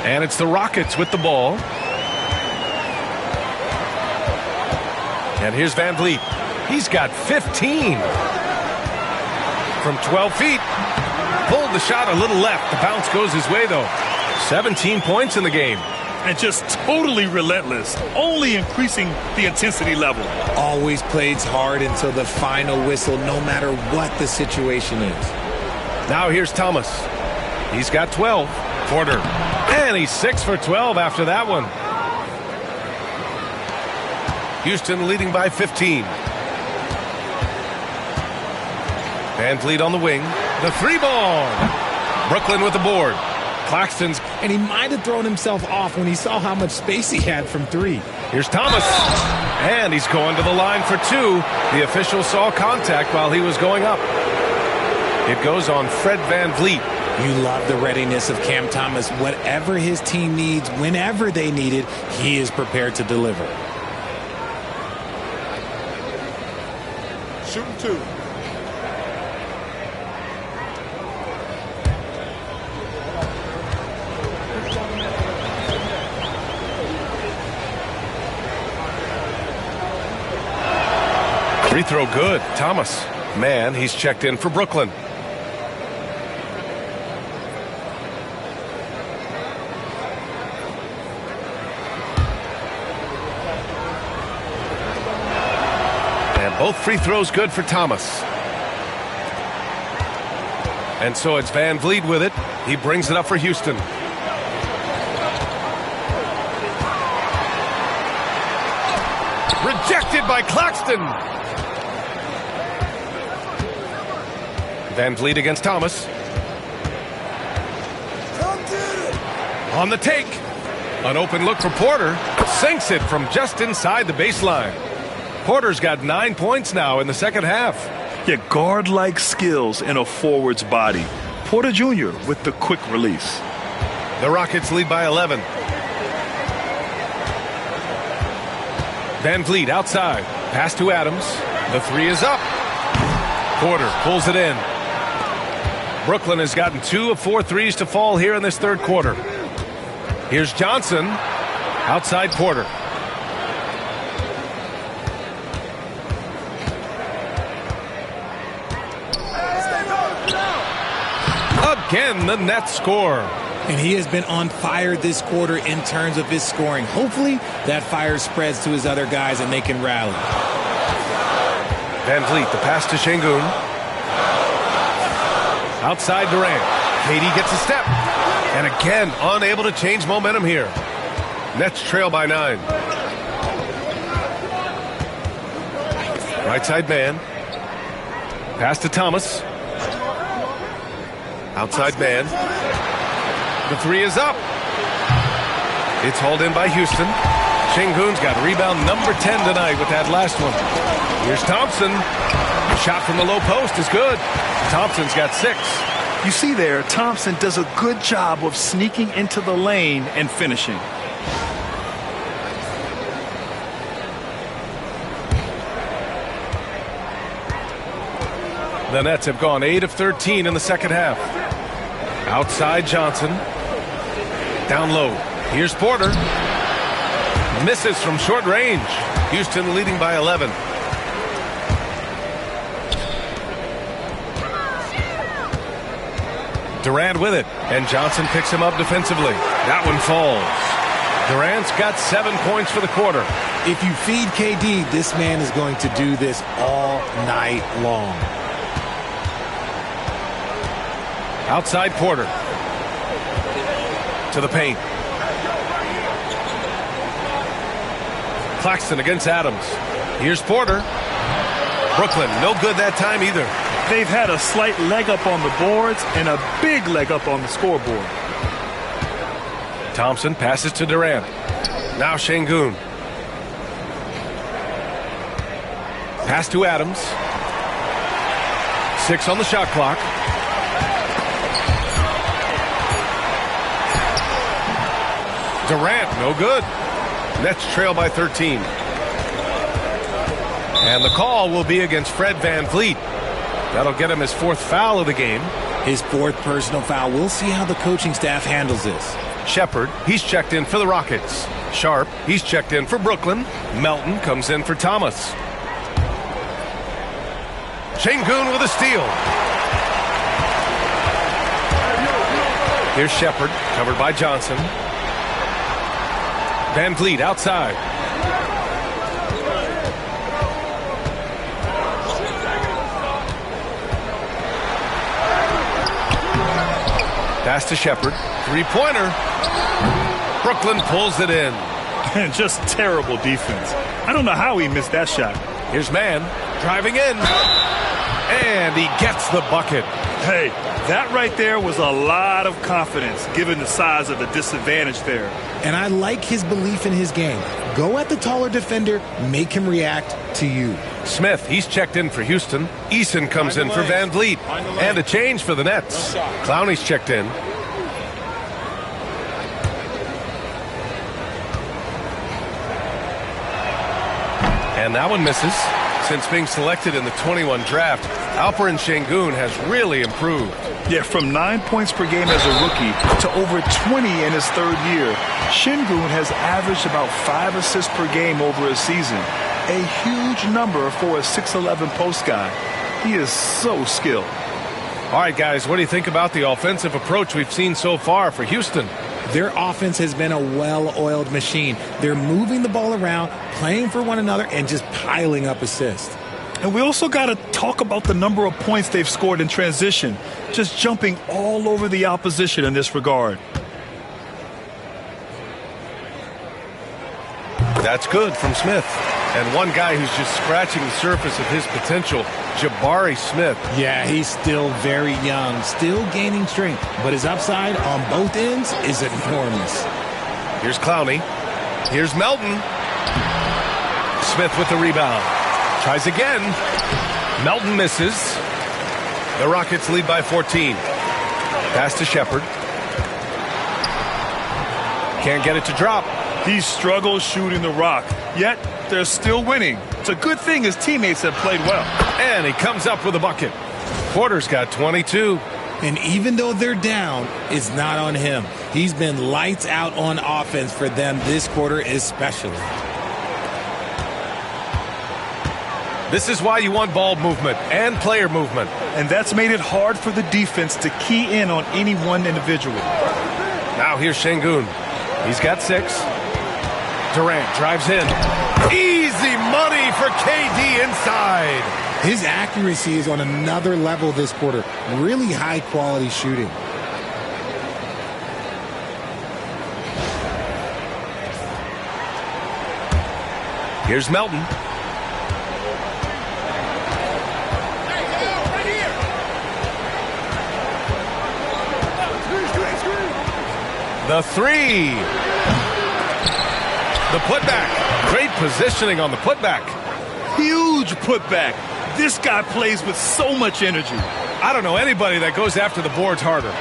And it's the Rockets with the ball. And here's Van Vliet. He's got 15. From 12 feet. Pulled the shot a little left. The bounce goes his way, though. 17 points in the game. And just totally relentless, only increasing the intensity level. Always plays hard until the final whistle, no matter what the situation is. Now here's Thomas. He's got 12. Porter. And he's 6 for 12 after that one. Houston leading by 15. Van Vliet on the wing. The 3-ball. Brooklyn with the board. Claxton's. And he might have thrown himself off when he saw how much space he had from 3. Here's Thomas. And he's going to the line for 2. The official saw contact while he was going up. It goes on Fred Van Vliet. You love the readiness of Cam Thomas. Whatever his team needs, whenever they need it, he is prepared to deliver. Shooting 2. Free throw good. Thomas. Man, he's checked in for Brooklyn. And both free throws good for Thomas. And so it's Van Vliet with it. He brings it up for Houston. Rejected by Claxton. Van Vliet against Thomas. On the take. An open look for Porter. Sinks it from just inside the baseline. Porter's got 9 points now in the second half. Yeah, guard-like skills in a forward's body. Porter Jr. with the quick release. The Rockets lead by 11. Van Vliet outside. Pass to Adams. The 3 is up. Porter pulls it in. Brooklyn has gotten 2 of 4 threes to fall here in this third quarter. Here's Johnson. Outside Porter. Again, the Nets score. And he has been on fire this quarter in terms of his scoring. Hopefully, that fire spreads to his other guys and they can rally. Van Vliet, the pass to Şengün. Outside Durant. KD gets a step. And again, unable to change momentum here. Nets trail by 9. Right side man. Pass to Thomas. Outside man. The 3 is up. It's hauled in by Houston. Şengün's got rebound number 10 tonight with that last one. Here's Thompson. The shot from the low post is good. Thompson's got 6. You see there, Thompson does a good job of sneaking into the lane and finishing. The Nets have gone 8 of 13 in the second half. Outside Johnson. Down low. Here's Porter. Misses from short range. Houston leading by 11. Durant with it. And Johnson picks him up defensively. That one falls. Durant's got 7 points for the quarter. If you feed KD, this man is going to do this all night long. Outside Porter. To the paint. Claxton against Adams. Here's Porter. Brooklyn, no good that time either. They've had a slight leg up on the boards and a big leg up on the scoreboard. Thompson passes to Durant. Now Şengün. Pass to Adams. 6 on the shot clock. Durant, no good. Nets trail by 13. And the call will be against Fred VanVleet. That'll get him his 4th foul of the game. His 4th personal foul. We'll see how the coaching staff handles this. Shepard, he's checked in for the Rockets. Sharp, he's checked in for Brooklyn. Melton comes in for Thomas. Şengün with a steal. Here's Shepard, covered by Johnson. VanVleet outside. Pass to Shepard. 3-pointer. Brooklyn pulls it in. And just terrible defense. I don't know how he missed that shot. Here's Mann driving in. And he gets the bucket. Hey, that right there was a lot of confidence given the size of the disadvantage there. And I like his belief in his game. Go at the taller defender, make him react to you. Smith, he's checked in for Houston. Eason comes in for VanVleet. And a change for the Nets. Clowney's checked in. And that one misses. Since being selected in the 21 draft, Alperen Şengün has really improved. Yeah, from 9 points per game as a rookie to over 20 in his 3rd year, Şengün has averaged about 5 assists per game over a season. A huge number for a 6'11 post guy. He is so skilled. All right, guys, what do you think about the offensive approach we've seen so far for Houston? Their offense has been a well-oiled machine. They're moving the ball around, playing for one another, and just piling up assists. And we also got to talk about the number of points they've scored in transition, just jumping all over the opposition in this regard. That's good from Smith. And one guy who's just scratching the surface of his potential, Jabari Smith. Yeah, he's still very young, still gaining strength, but his upside on both ends is enormous. Here's Clowney. Here's Melton. Smith with the rebound. Tries again. Melton misses. The Rockets lead by 14. Pass to Shepard. Can't get it to drop. He struggles shooting the rock, yet they're still winning. It's a good thing his teammates have played well. And he comes up with a bucket. Porter's got 22. And even though they're down, it's not on him. He's been lights out on offense for them this quarter especially. This is why you want ball movement and player movement. And that's made it hard for the defense to key in on any one individual. Now here's Şengün. He's got 6. Durant drives in. Easy money for KD inside. His accuracy is on another level this quarter. Really high quality shooting. Here's Melton. The 3. The putback. Great positioning on the putback. Huge putback. This guy plays with so much energy. I don't know anybody that goes after the boards harder.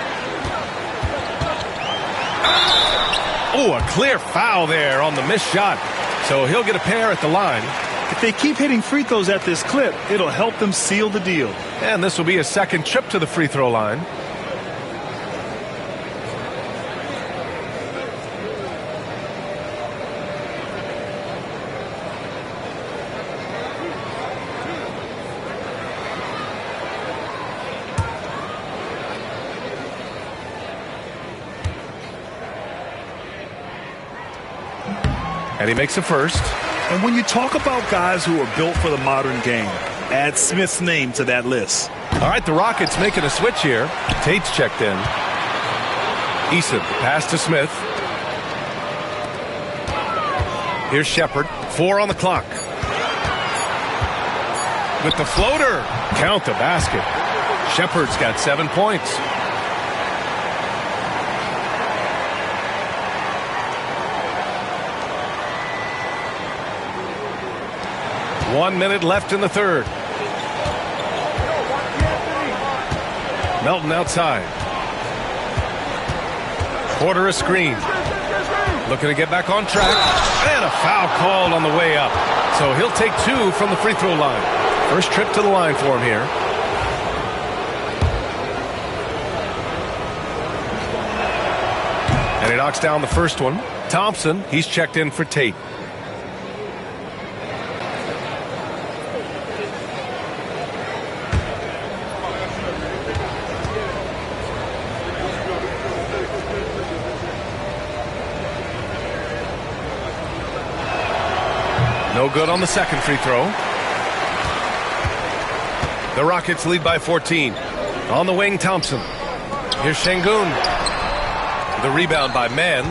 Oh, a clear foul there on the missed shot. So he'll get a pair at the line. If they keep hitting free throws at this clip, it'll help them seal the deal. And this will be a second trip to the free throw line. And he makes a first. And when you talk about guys who are built for the modern game, add Smith's name to that list. All right, the Rockets making a switch here. Tate's checked in. Eason, pass to Smith. Here's Shepard. 4 on the clock. With the floater. Count the basket. Shepard's got 7 points. One minute left in the third. Melton outside. Porter a screen. looking to get back on track. And a foul called on the way up. So he'll take 2 from the free throw line. First trip to the line for him here. And he knocks down the first one. Thompson, he's checked in for Tate. No good on the second free throw. The Rockets lead by 14. On the wing, Thompson. Here's Şengün. The rebound by Mann.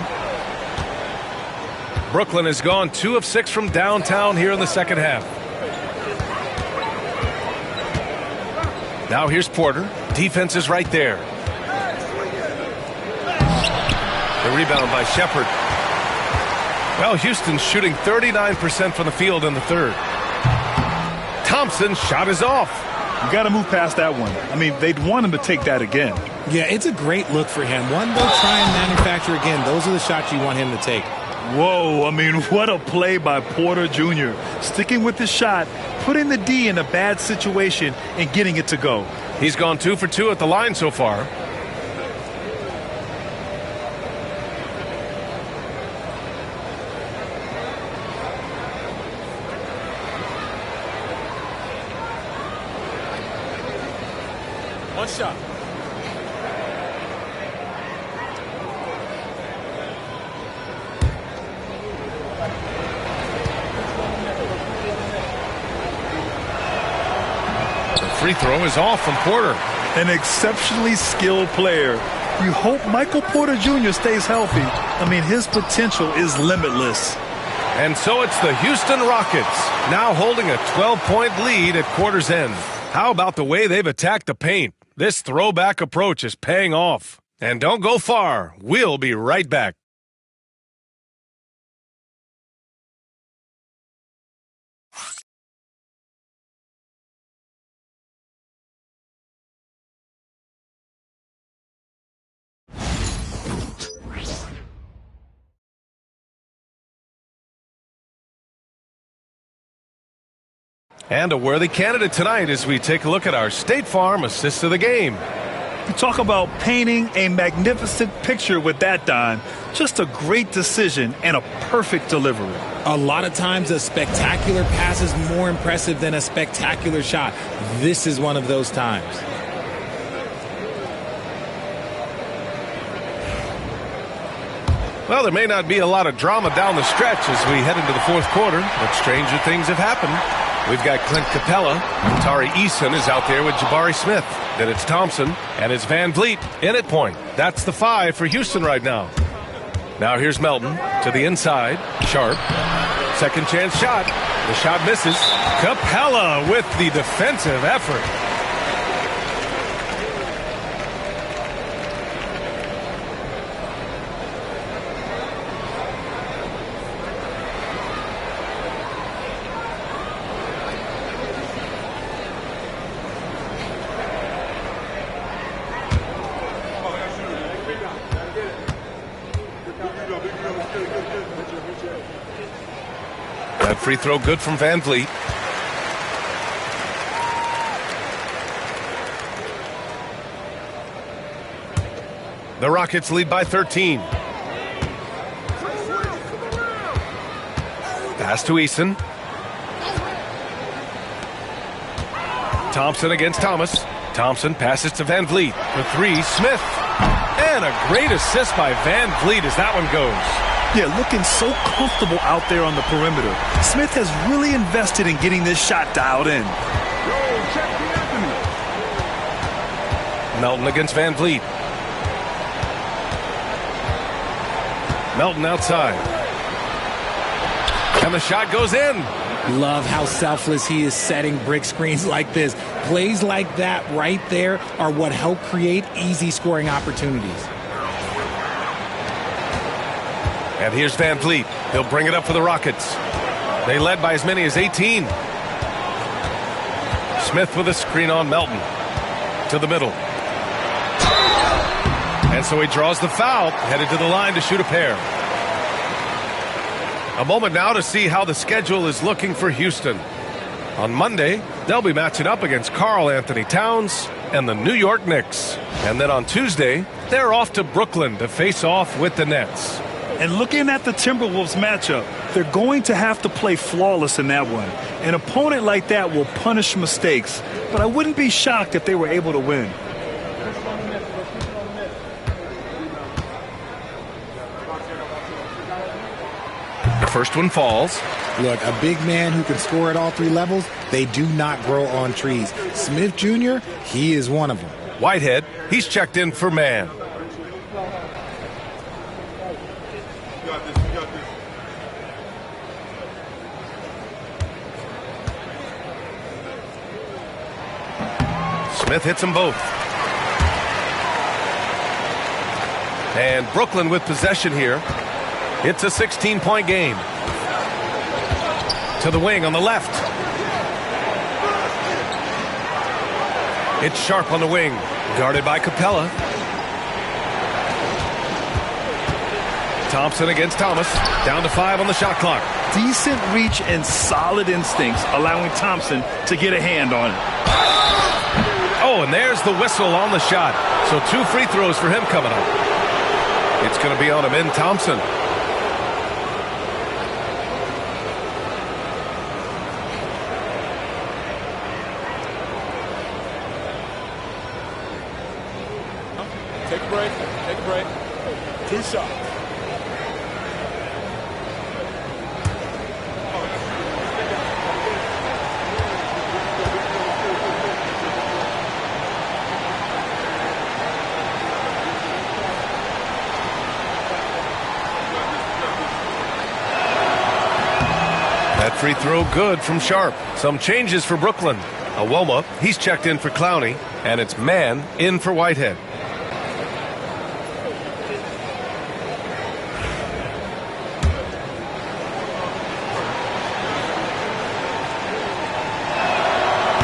Brooklyn has gone 2 of 6 from downtown here in the second half. Now here's Porter. Defense is right there. The rebound by Shepherd. Well, Houston's shooting 39% from the field in the third. Thompson's shot is off. You got to move past that one. I mean, they'd want him to take that again. Yeah, it's a great look for him. One, they'll try and manufacture again. Those are the shots you want him to take. Whoa, I mean, what a play by Porter Jr. Sticking with the shot, putting the D in a bad situation, and getting it to go. He's gone 2 for 2 at the line so far. One shot. The free throw is off from Porter. An exceptionally skilled player. You hope Michael Porter Jr. stays healthy. I mean, his potential is limitless. And so it's the Houston Rockets, now holding a 12-point lead at quarter's end. How about the way they've attacked the paint? This throwback approach is paying off. And don't go far. We'll be right back. And a worthy candidate tonight as we take a look at our State Farm assist of the game. You talk about painting a magnificent picture with that, Don. Just a great decision and a perfect delivery. A lot of times a spectacular pass is more impressive than a spectacular shot. This is one of those times. Well, there may not be a lot of drama down the stretch as we head into the fourth quarter, but stranger things have happened. We've got Clint Capella. Tari Eason is out there with Jabari Smith. Then it's Thompson, and it's Van Vliet in at point. That's the 5 for Houston right now. Now here's Melton to the inside. Sharp. Second chance shot. The shot misses. Capella with the defensive effort. That free throw good from Van Vliet. The Rockets lead by 13. Pass to Eason. Thompson against Thomas. Thompson passes to Van Vliet. The 3, Smith. And a great assist by Van Vliet as that one goes. Yeah, looking so comfortable out there on the perimeter. Smith has really invested in getting this shot dialed in. Melton against Van Vliet. Melton outside. And the shot goes in. Love how selfless he is setting brick screens like this. Plays like that right there are what help create easy scoring opportunities. And here's Van Vliet. He'll bring it up for the Rockets. They led by as many as 18. Smith with a screen on Melton. To the middle. And so he draws the foul, headed to the line to shoot a pair. A moment now to see how the schedule is looking for Houston. On Monday, they'll be matching up against Karl Anthony Towns and the New York Knicks. And then on Tuesday, they're off to Brooklyn to face off with the Nets. And looking at the Timberwolves matchup, they're going to have to play flawless in that one. An opponent like that will punish mistakes, but I wouldn't be shocked if they were able to win. The first one falls. Look, a big man who can score at all three levels, they do not grow on trees. Smith Jr., he is one of them. Whitehead, he's checked in for man. Smith hits them both. And Brooklyn with possession here. It's a 16-point game. To the wing on the left. It's Sharp on the wing. Guarded by Capella. Thompson against Thomas. Down to 5 on the shot clock. Decent reach and solid instincts, allowing Thompson to get a hand on it. Oh, and there's the whistle on the shot. So 2 free throws for him coming up. It's going to be on Amin Thompson. Take a break. Take a break. 2 shots. That free throw good from Sharp. Some changes for Brooklyn. Awoma, he's checked in for Clowney, and it's man in for Whitehead.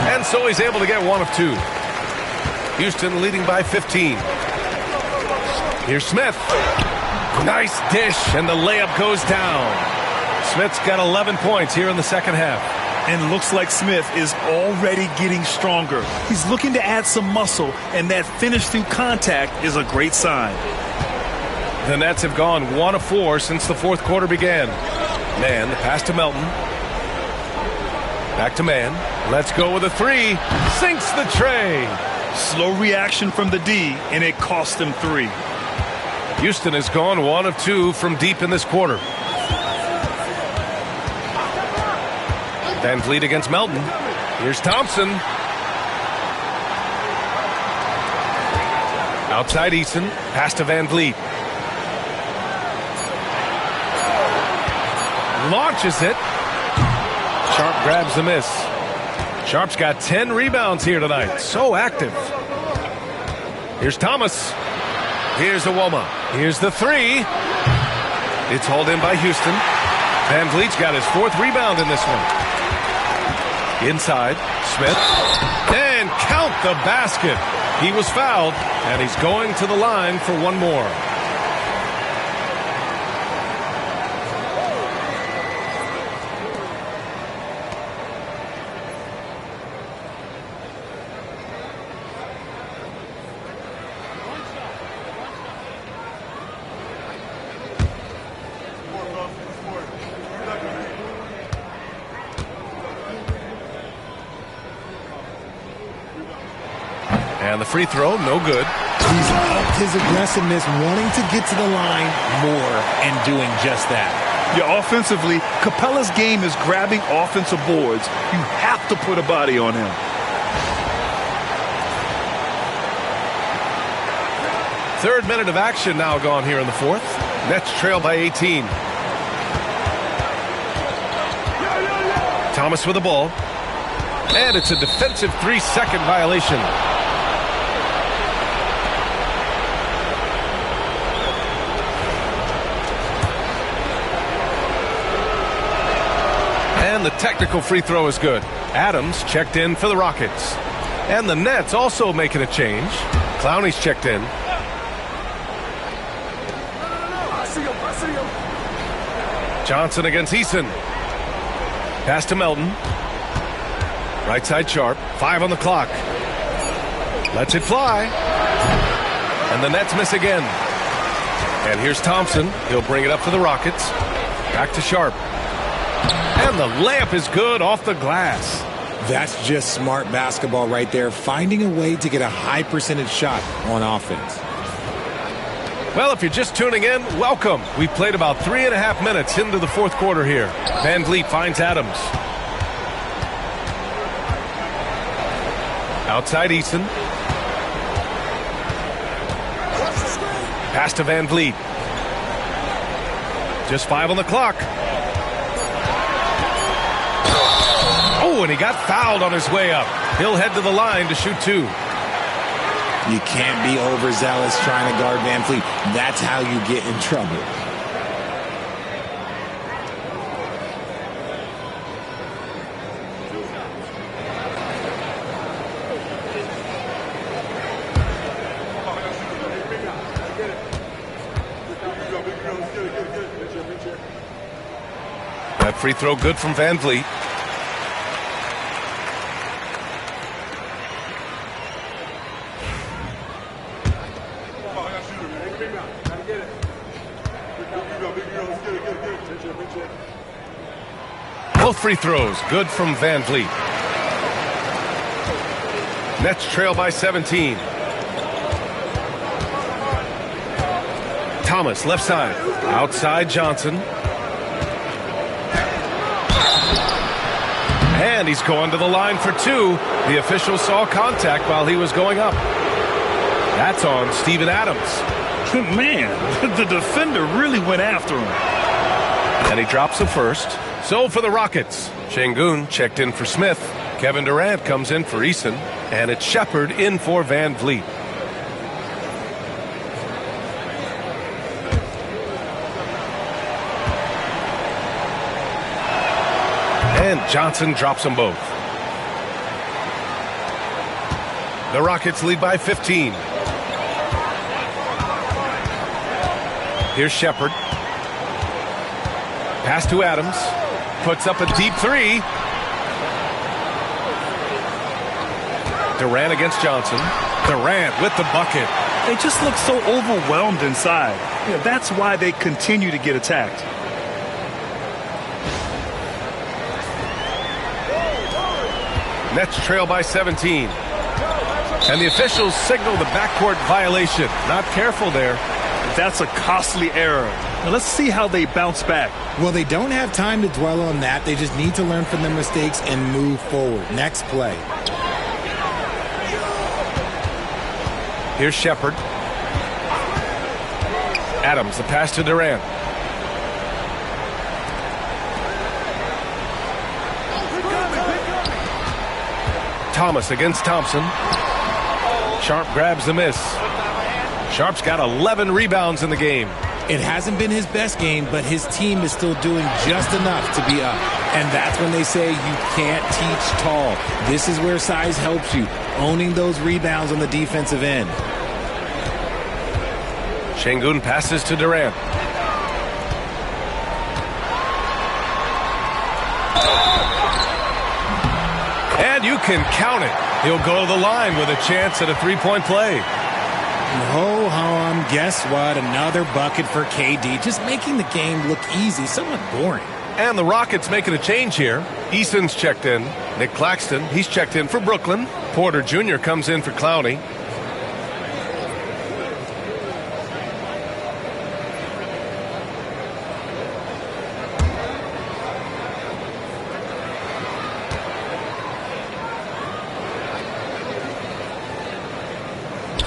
And so he's able to get 1 of 2. Houston leading by 15. Here's Smith. Nice dish, and the layup goes down. Smith's got 11 points here in the second half. And looks like Smith is already getting stronger. He's looking to add some muscle, and that finish through contact is a great sign. The Nets have gone 1 of 4 since the fourth quarter began. Man, the pass to Melton. Back to man. Let's go with a 3. Sinks the tray. Slow reaction from the D, and it cost him 3. Houston has gone 1 of 2 from deep in this quarter. Van Vliet against Melton. Here's Thompson. Outside Eason. Pass to Van Vliet. Launches it. Sharp grabs the miss. Sharp's got 10 rebounds here tonight. So active. Here's Thomas. Here's Awoma. Here's the 3. It's hauled in by Houston. Van Vliet's got his 4th rebound in this one. Inside, Smith. And count the basket. He was fouled, and he's going to the line for 1 more. And the free throw, no good. He's upped his aggressiveness, wanting to get to the line more and doing just that. Yeah, offensively, Capella's game is grabbing offensive boards. You have to put a body on him. Third minute of action now gone here in the fourth. Nets trail by 18. Thomas with the ball. And it's a defensive 3-second violation. And the technical free throw is good. Adams checked in for the Rockets. And the Nets also making a change. Clowney's checked in. I see him. Johnson against Eason. Pass to Melton. Right side Sharp. 5 on the clock. Lets it fly. And the Nets miss again. And here's Thompson. He'll bring it up for the Rockets. Back to Sharp. And the layup is good off the glass. That's just smart basketball right there, finding a way to get a high percentage shot on offense. Well, if you're just tuning in, welcome. We played about 3.5 minutes into the fourth quarter here. Van Vliet finds Adams. Outside Eason. Pass to Van Vliet. Just 5 on the clock. Oh, and he got fouled on his way up. He'll head to the line to shoot 2. You can't be overzealous trying to guard Van Vliet. That's how you get in trouble. That free throw good from Van Vliet. Both free throws good from Van Vliet. Nets trail by 17. Thomas left side. Outside Johnson. And he's going to the line for 2. The official saw contact while he was going up. That's on Steven Adams. Man, the defender really went after him. And he drops the first. So for the Rockets, Şengün checked in for Smith. Kevin Durant comes in for Eason. And it's Shepherd in for Van Vliet. And Johnson drops them both. The Rockets lead by 15. Here's Shepherd. Pass to Adams. Puts up a deep 3. Durant against Johnson. Durant with the bucket. They just look so overwhelmed inside. Yeah, that's why they continue to get attacked. Nets trail by 17. And the officials signal the backcourt violation. Not careful there. That's a costly error. Now let's see how they bounce back. Well, they don't have time to dwell on that. They just need to learn from their mistakes and move forward. Next play. Here's Shepherd. Adams, the pass to Durant. Thomas against Thompson. Sharp grabs the miss. Sharp's got 11 rebounds in the game. It hasn't been his best game, but his team is still doing just enough to be up. And that's when they say you can't teach tall. This is where size helps you, owning those rebounds on the defensive end. Şengün passes to Durant. And you can count it. He'll go to the line with a chance at a three-point play. Ho-hum, guess what? Another bucket for KD. Just making the game look easy, somewhat boring. And the Rockets making a change here. Eason's checked in. Nick Claxton, he's checked in for Brooklyn. Porter Jr. comes in for Clowney.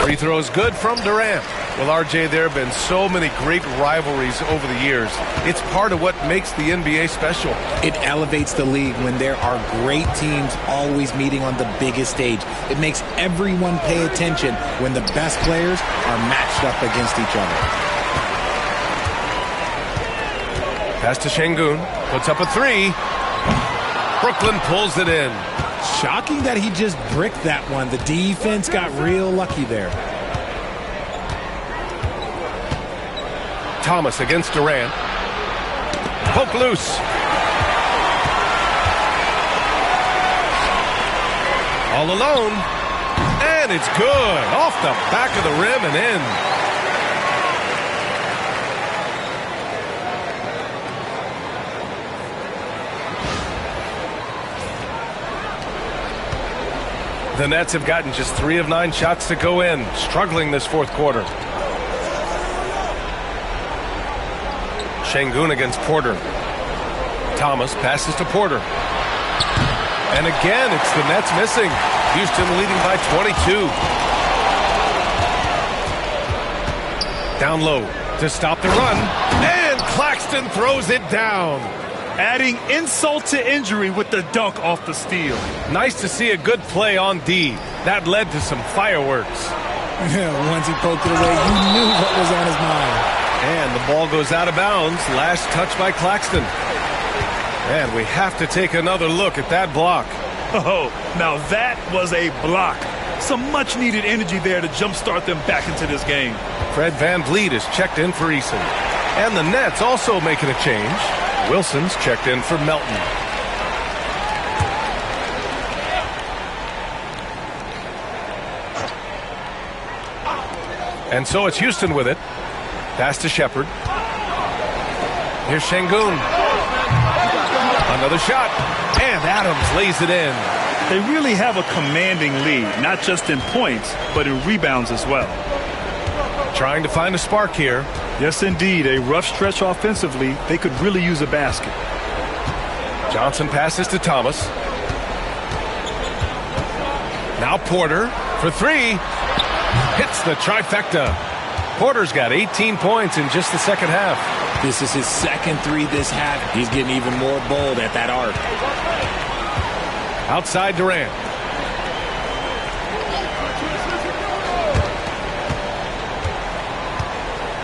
Free throw is good from Durant. Well, RJ, there have been so many great rivalries over the years. It's part of what makes the NBA special. It elevates the league when there are great teams always meeting on the biggest stage. It makes everyone pay attention when the best players are matched up against each other. Pass to Şengün. Puts up a 3. Brooklyn pulls it in. Shocking that he just bricked that one. The defense got real lucky there. Thomas against Durant. Poke loose. All alone. And it's good. Off the back of the rim and in. The Nets have gotten just 3 of 9 shots to go in, struggling this fourth quarter. Şengün against Porter. Thomas passes to Porter. And again, it's the Nets missing. Houston leading by 22. Down low to stop the run. And Claxton throws it down. Adding insult to injury with the dunk off the steal. Nice to see a good play on D. That led to some fireworks. Once he poked it away, you knew what was on his mind. And the ball goes out of bounds. Last touch by Claxton. And we have to take another look at that block. Oh, now that was a block. Some much-needed energy there to jumpstart them back into this game. Fred VanVleet is checked in for Eason. And the Nets also making a change. Wilson's checked in for Melton. And so it's Houston with it. Pass to Shepherd. Here's Şengün. Another shot. And Adams lays it in. They really have a commanding lead, not just in points, but in rebounds as well. Trying to find a spark here. Yes, indeed. A rough stretch offensively. They could really use a basket. Johnson passes to Thomas. Now Porter for 3. Hits the trifecta. Porter's got 18 points in just the second half. This is his second 3 this half. He's getting even more bold at that arc. Outside Durant.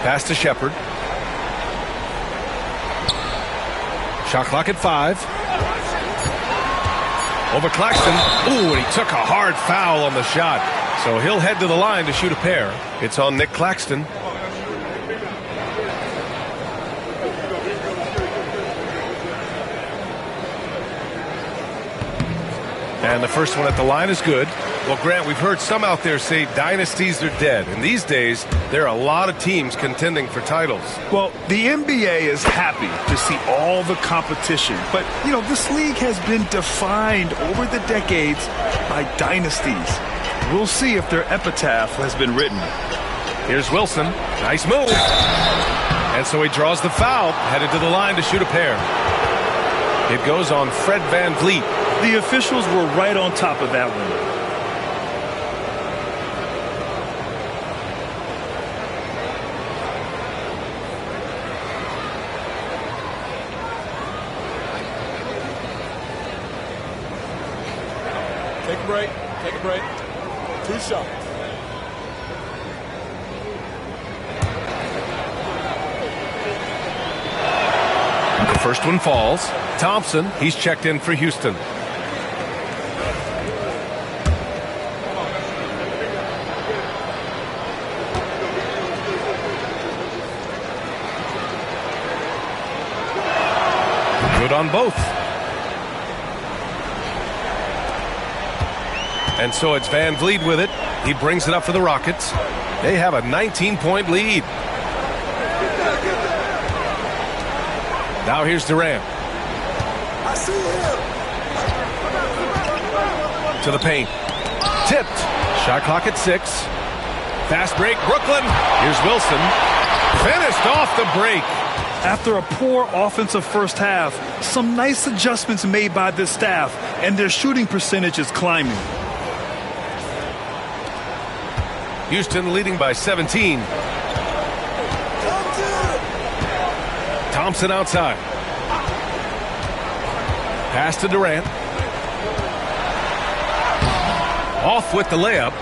Pass to Shepherd. Shot clock at 5. Over Claxton. Ooh, and he took a hard foul on the shot. So he'll head to the line to shoot a pair. It's on Nick Claxton. And the first one at the line is good. Well, Grant, we've heard some out there say dynasties are dead. And these days, there are a lot of teams contending for titles. Well, the NBA is happy to see all the competition. But, you know, this league has been defined over the decades by dynasties. We'll see if their epitaph has been written. Here's Wilson. Nice move. And so he draws the foul, headed to the line to shoot a pair. It goes on Fred VanVleet. The officials were right on top of that one. Take a break. Take a break. 2 shots. The first one falls. Thompson, he's checked in for Houston. Good on both. And so it's VanVleet with it. He brings it up for the Rockets. They have a 19-point lead. Now here's Durant. I see him. To the paint. Tipped. Shot clock at 6. Fast break, Brooklyn. Here's Wilson. Finished off the break. After a poor offensive first half, some nice adjustments made by this staff, and their shooting percentage is climbing. Houston leading by 17. Thompson outside. Pass to Durant. Off with the layup.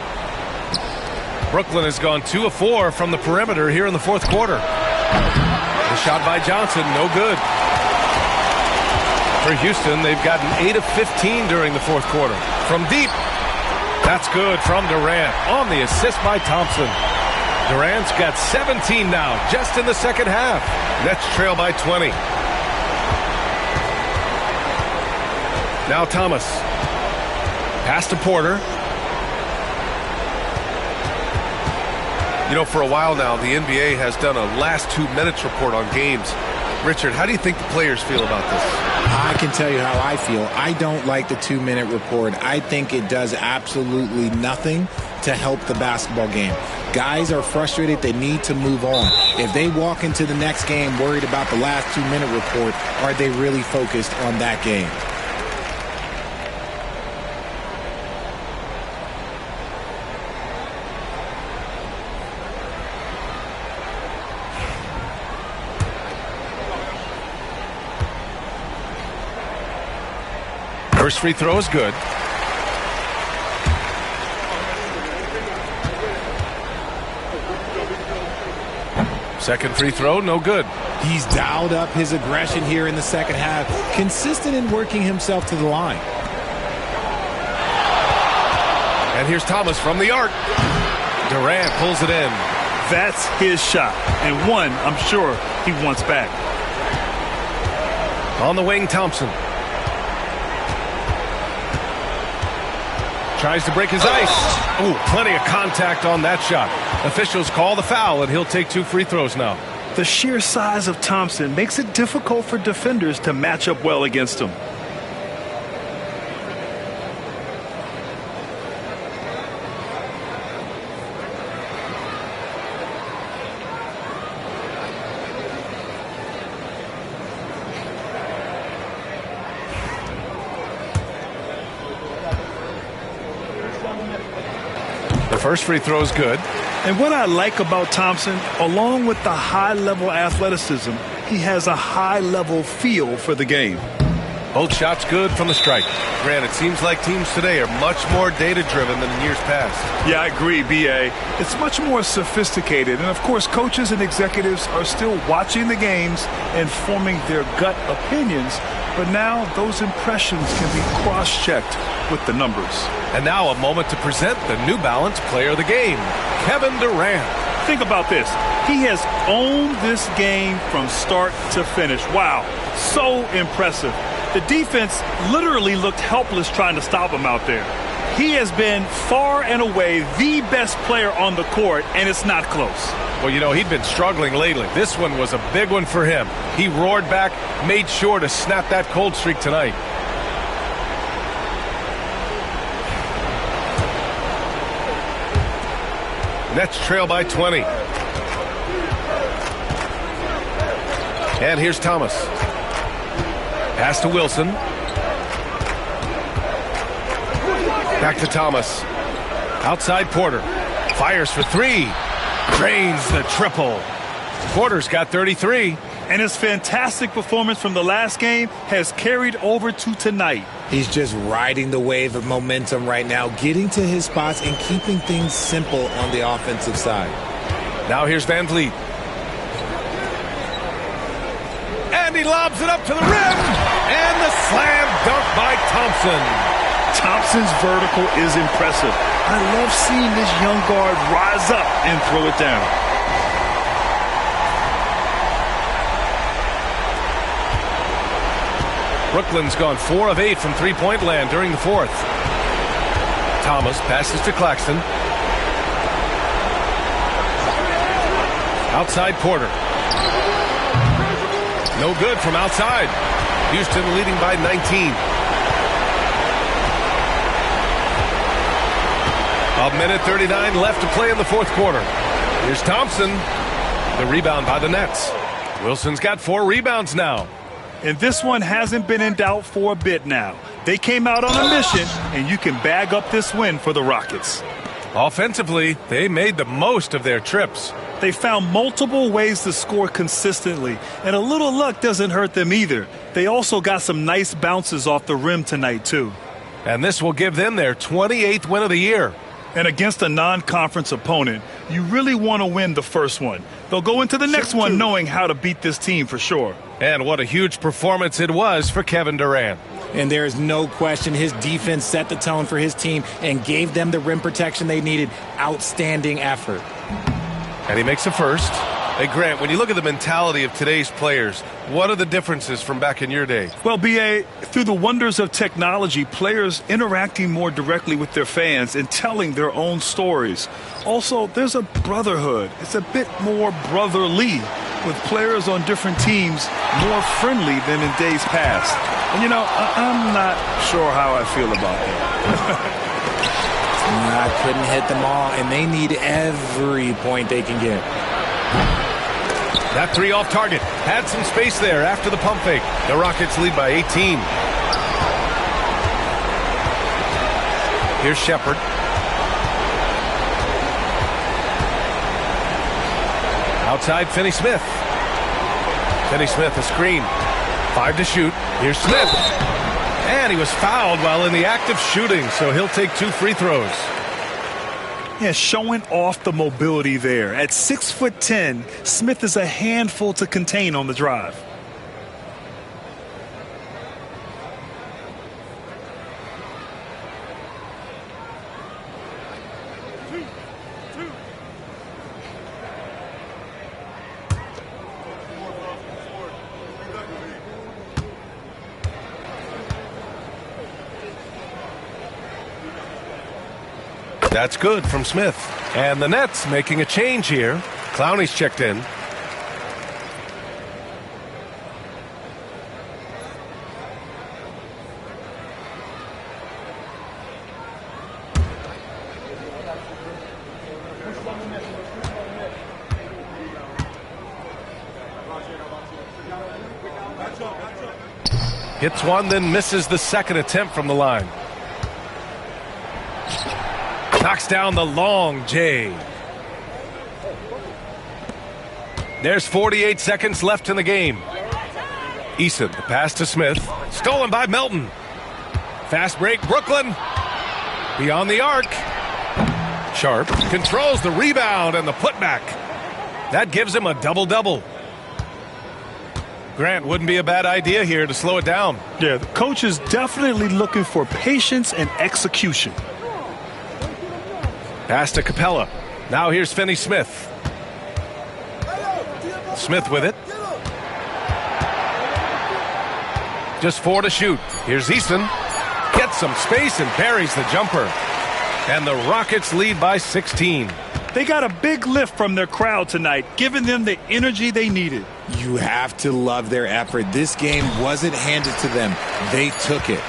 Brooklyn has gone 2 of 4 from the perimeter here in the fourth quarter. The shot by Johnson, no good. For Houston, they've gotten 8 of 15 during the fourth quarter. From deep. That's good from Durant on the assist by Thompson. Durant's got 17 now, just in the second half. Nets trail by 20. Now Thomas. Pass to Porter. You know, for a while now, the NBA has done a last 2 minutes report on games. Richard, how do you think the players feel about this? I can tell you how I feel. I don't like the 2-minute report. I think it does absolutely nothing to help the basketball game. Guys are frustrated. They need to move on. If they walk into the next game worried about the last 2-minute report, are they really focused on that game? First free throw is good. Second free throw, no good. He's dialed up his aggression here in the second half, consistent in working himself to the line. And here's Thomas from the arc. Durant pulls it in. That's his shot, and one I'm sure he wants back. On the wing, Thompson. Tries to break his ice. Ooh, plenty of contact on that shot. Officials call the foul, and he'll take 2 free throws now. The sheer size of Thompson makes it difficult for defenders to match up well against him. First free throw is good. And what I like about Thompson, along with the high-level athleticism, he has a high-level feel for the game. Both shots good from the stripe. Grant, it seems like teams today are much more data-driven than in years past. Yeah, I agree, B.A. It's much more sophisticated. And, of course, coaches and executives are still watching the games and forming their gut opinions. But now those impressions can be cross-checked with the numbers. And now a moment to present the New Balance Player of the Game, Kevin Durant. Think about this. He has owned this game from start to finish. Wow, so impressive. The defense literally looked helpless trying to stop him out there. He has been far and away the best player on the court, and it's not close. Well, you know, he'd been struggling lately. This one was a big one for him. He roared back, made sure to snap that cold streak tonight. Nets trail by 20. And here's Thomas. Pass to Wilson. Back to Thomas. Outside Porter. Fires for 3. Drains the triple. Porter's got 33. And his fantastic performance from the last game has carried over to tonight. He's just riding the wave of momentum right now, getting to his spots and keeping things simple on the offensive side. Now here's Van Vliet. And he lobs it up to the rim. And the slam dunk by Thompson. Thompson's vertical is impressive. I love seeing this young guard rise up and throw it down. Brooklyn's gone 4 of 8 from three-point land during the fourth. Thomas passes to Claxton. Outside Porter. No good from outside. Houston leading by 19. A minute 39 left to play in the fourth quarter. Here's Thompson. The rebound by the Nets. Wilson's got 4 rebounds now. And this one hasn't been in doubt for a bit now. They came out on a mission, and you can bag up this win for the Rockets. Offensively, they made the most of their trips. They found multiple ways to score consistently, and a little luck doesn't hurt them either. They also got some nice bounces off the rim tonight, too. And this will give them their 28th win of the year. And against a non-conference opponent, you really want to win the first one. They'll go into the next one knowing how to beat this team for sure. And what a huge performance it was for Kevin Durant. And there is no question his defense set the tone for his team and gave them the rim protection they needed. Outstanding effort. And he makes a first. Hey, Grant, when you look at the mentality of today's players, what are the differences from back in your day? Well, B.A., through the wonders of technology, players interacting more directly with their fans and telling their own stories. Also, there's a brotherhood. It's a bit more brotherly, with players on different teams more friendly than in days past. And, you know, I'm not sure how I feel about that. I couldn't hit them all, and they need every point they can get. That three off target. Had some space there after the pump fake. The Rockets lead by 18. Here's Shepard. Outside, Finney-Smith. Finney-Smith, a screen. 5 to shoot. Here's Smith. And he was fouled while in the act of shooting, so he'll take 2 free throws. Yeah, showing off the mobility there. At 6'10", Smith is a handful to contain on the drive. That's good from Smith. And the Nets making a change here. Clowney's checked in. Hits one, then misses the second attempt from the line. Knocks down the long J. There's 48 seconds left in the game. Eason, the pass to Smith. Stolen by Melton. Fast break, Brooklyn. Beyond the arc. Sharp controls the rebound and the putback. That gives him a double-double. Grant, wouldn't be a bad idea here to slow it down. Yeah, the coach is definitely looking for patience and execution. Pass to Capella. Now here's Finney-Smith. Smith with it. Just 4 to shoot. Here's Easton. Gets some space and buries the jumper. And the Rockets lead by 16. They got a big lift from their crowd tonight, giving them the energy they needed. You have to love their effort. This game wasn't handed to them. They took it.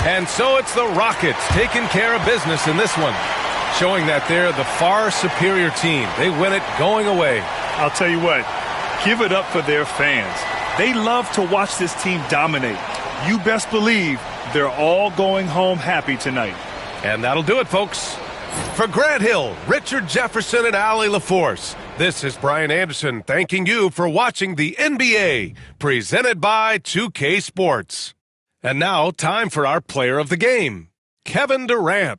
And so it's the Rockets taking care of business in this one, showing that they're the far superior team. They win it going away. I'll tell you what, give it up for their fans. They love to watch this team dominate. You best believe they're all going home happy tonight. And that'll do it, folks. For Grant Hill, Richard Jefferson, and Allie LaForce, this is Brian Anderson thanking you for watching the NBA, presented by 2K Sports. And now, time for our player of the game, Kevin Durant.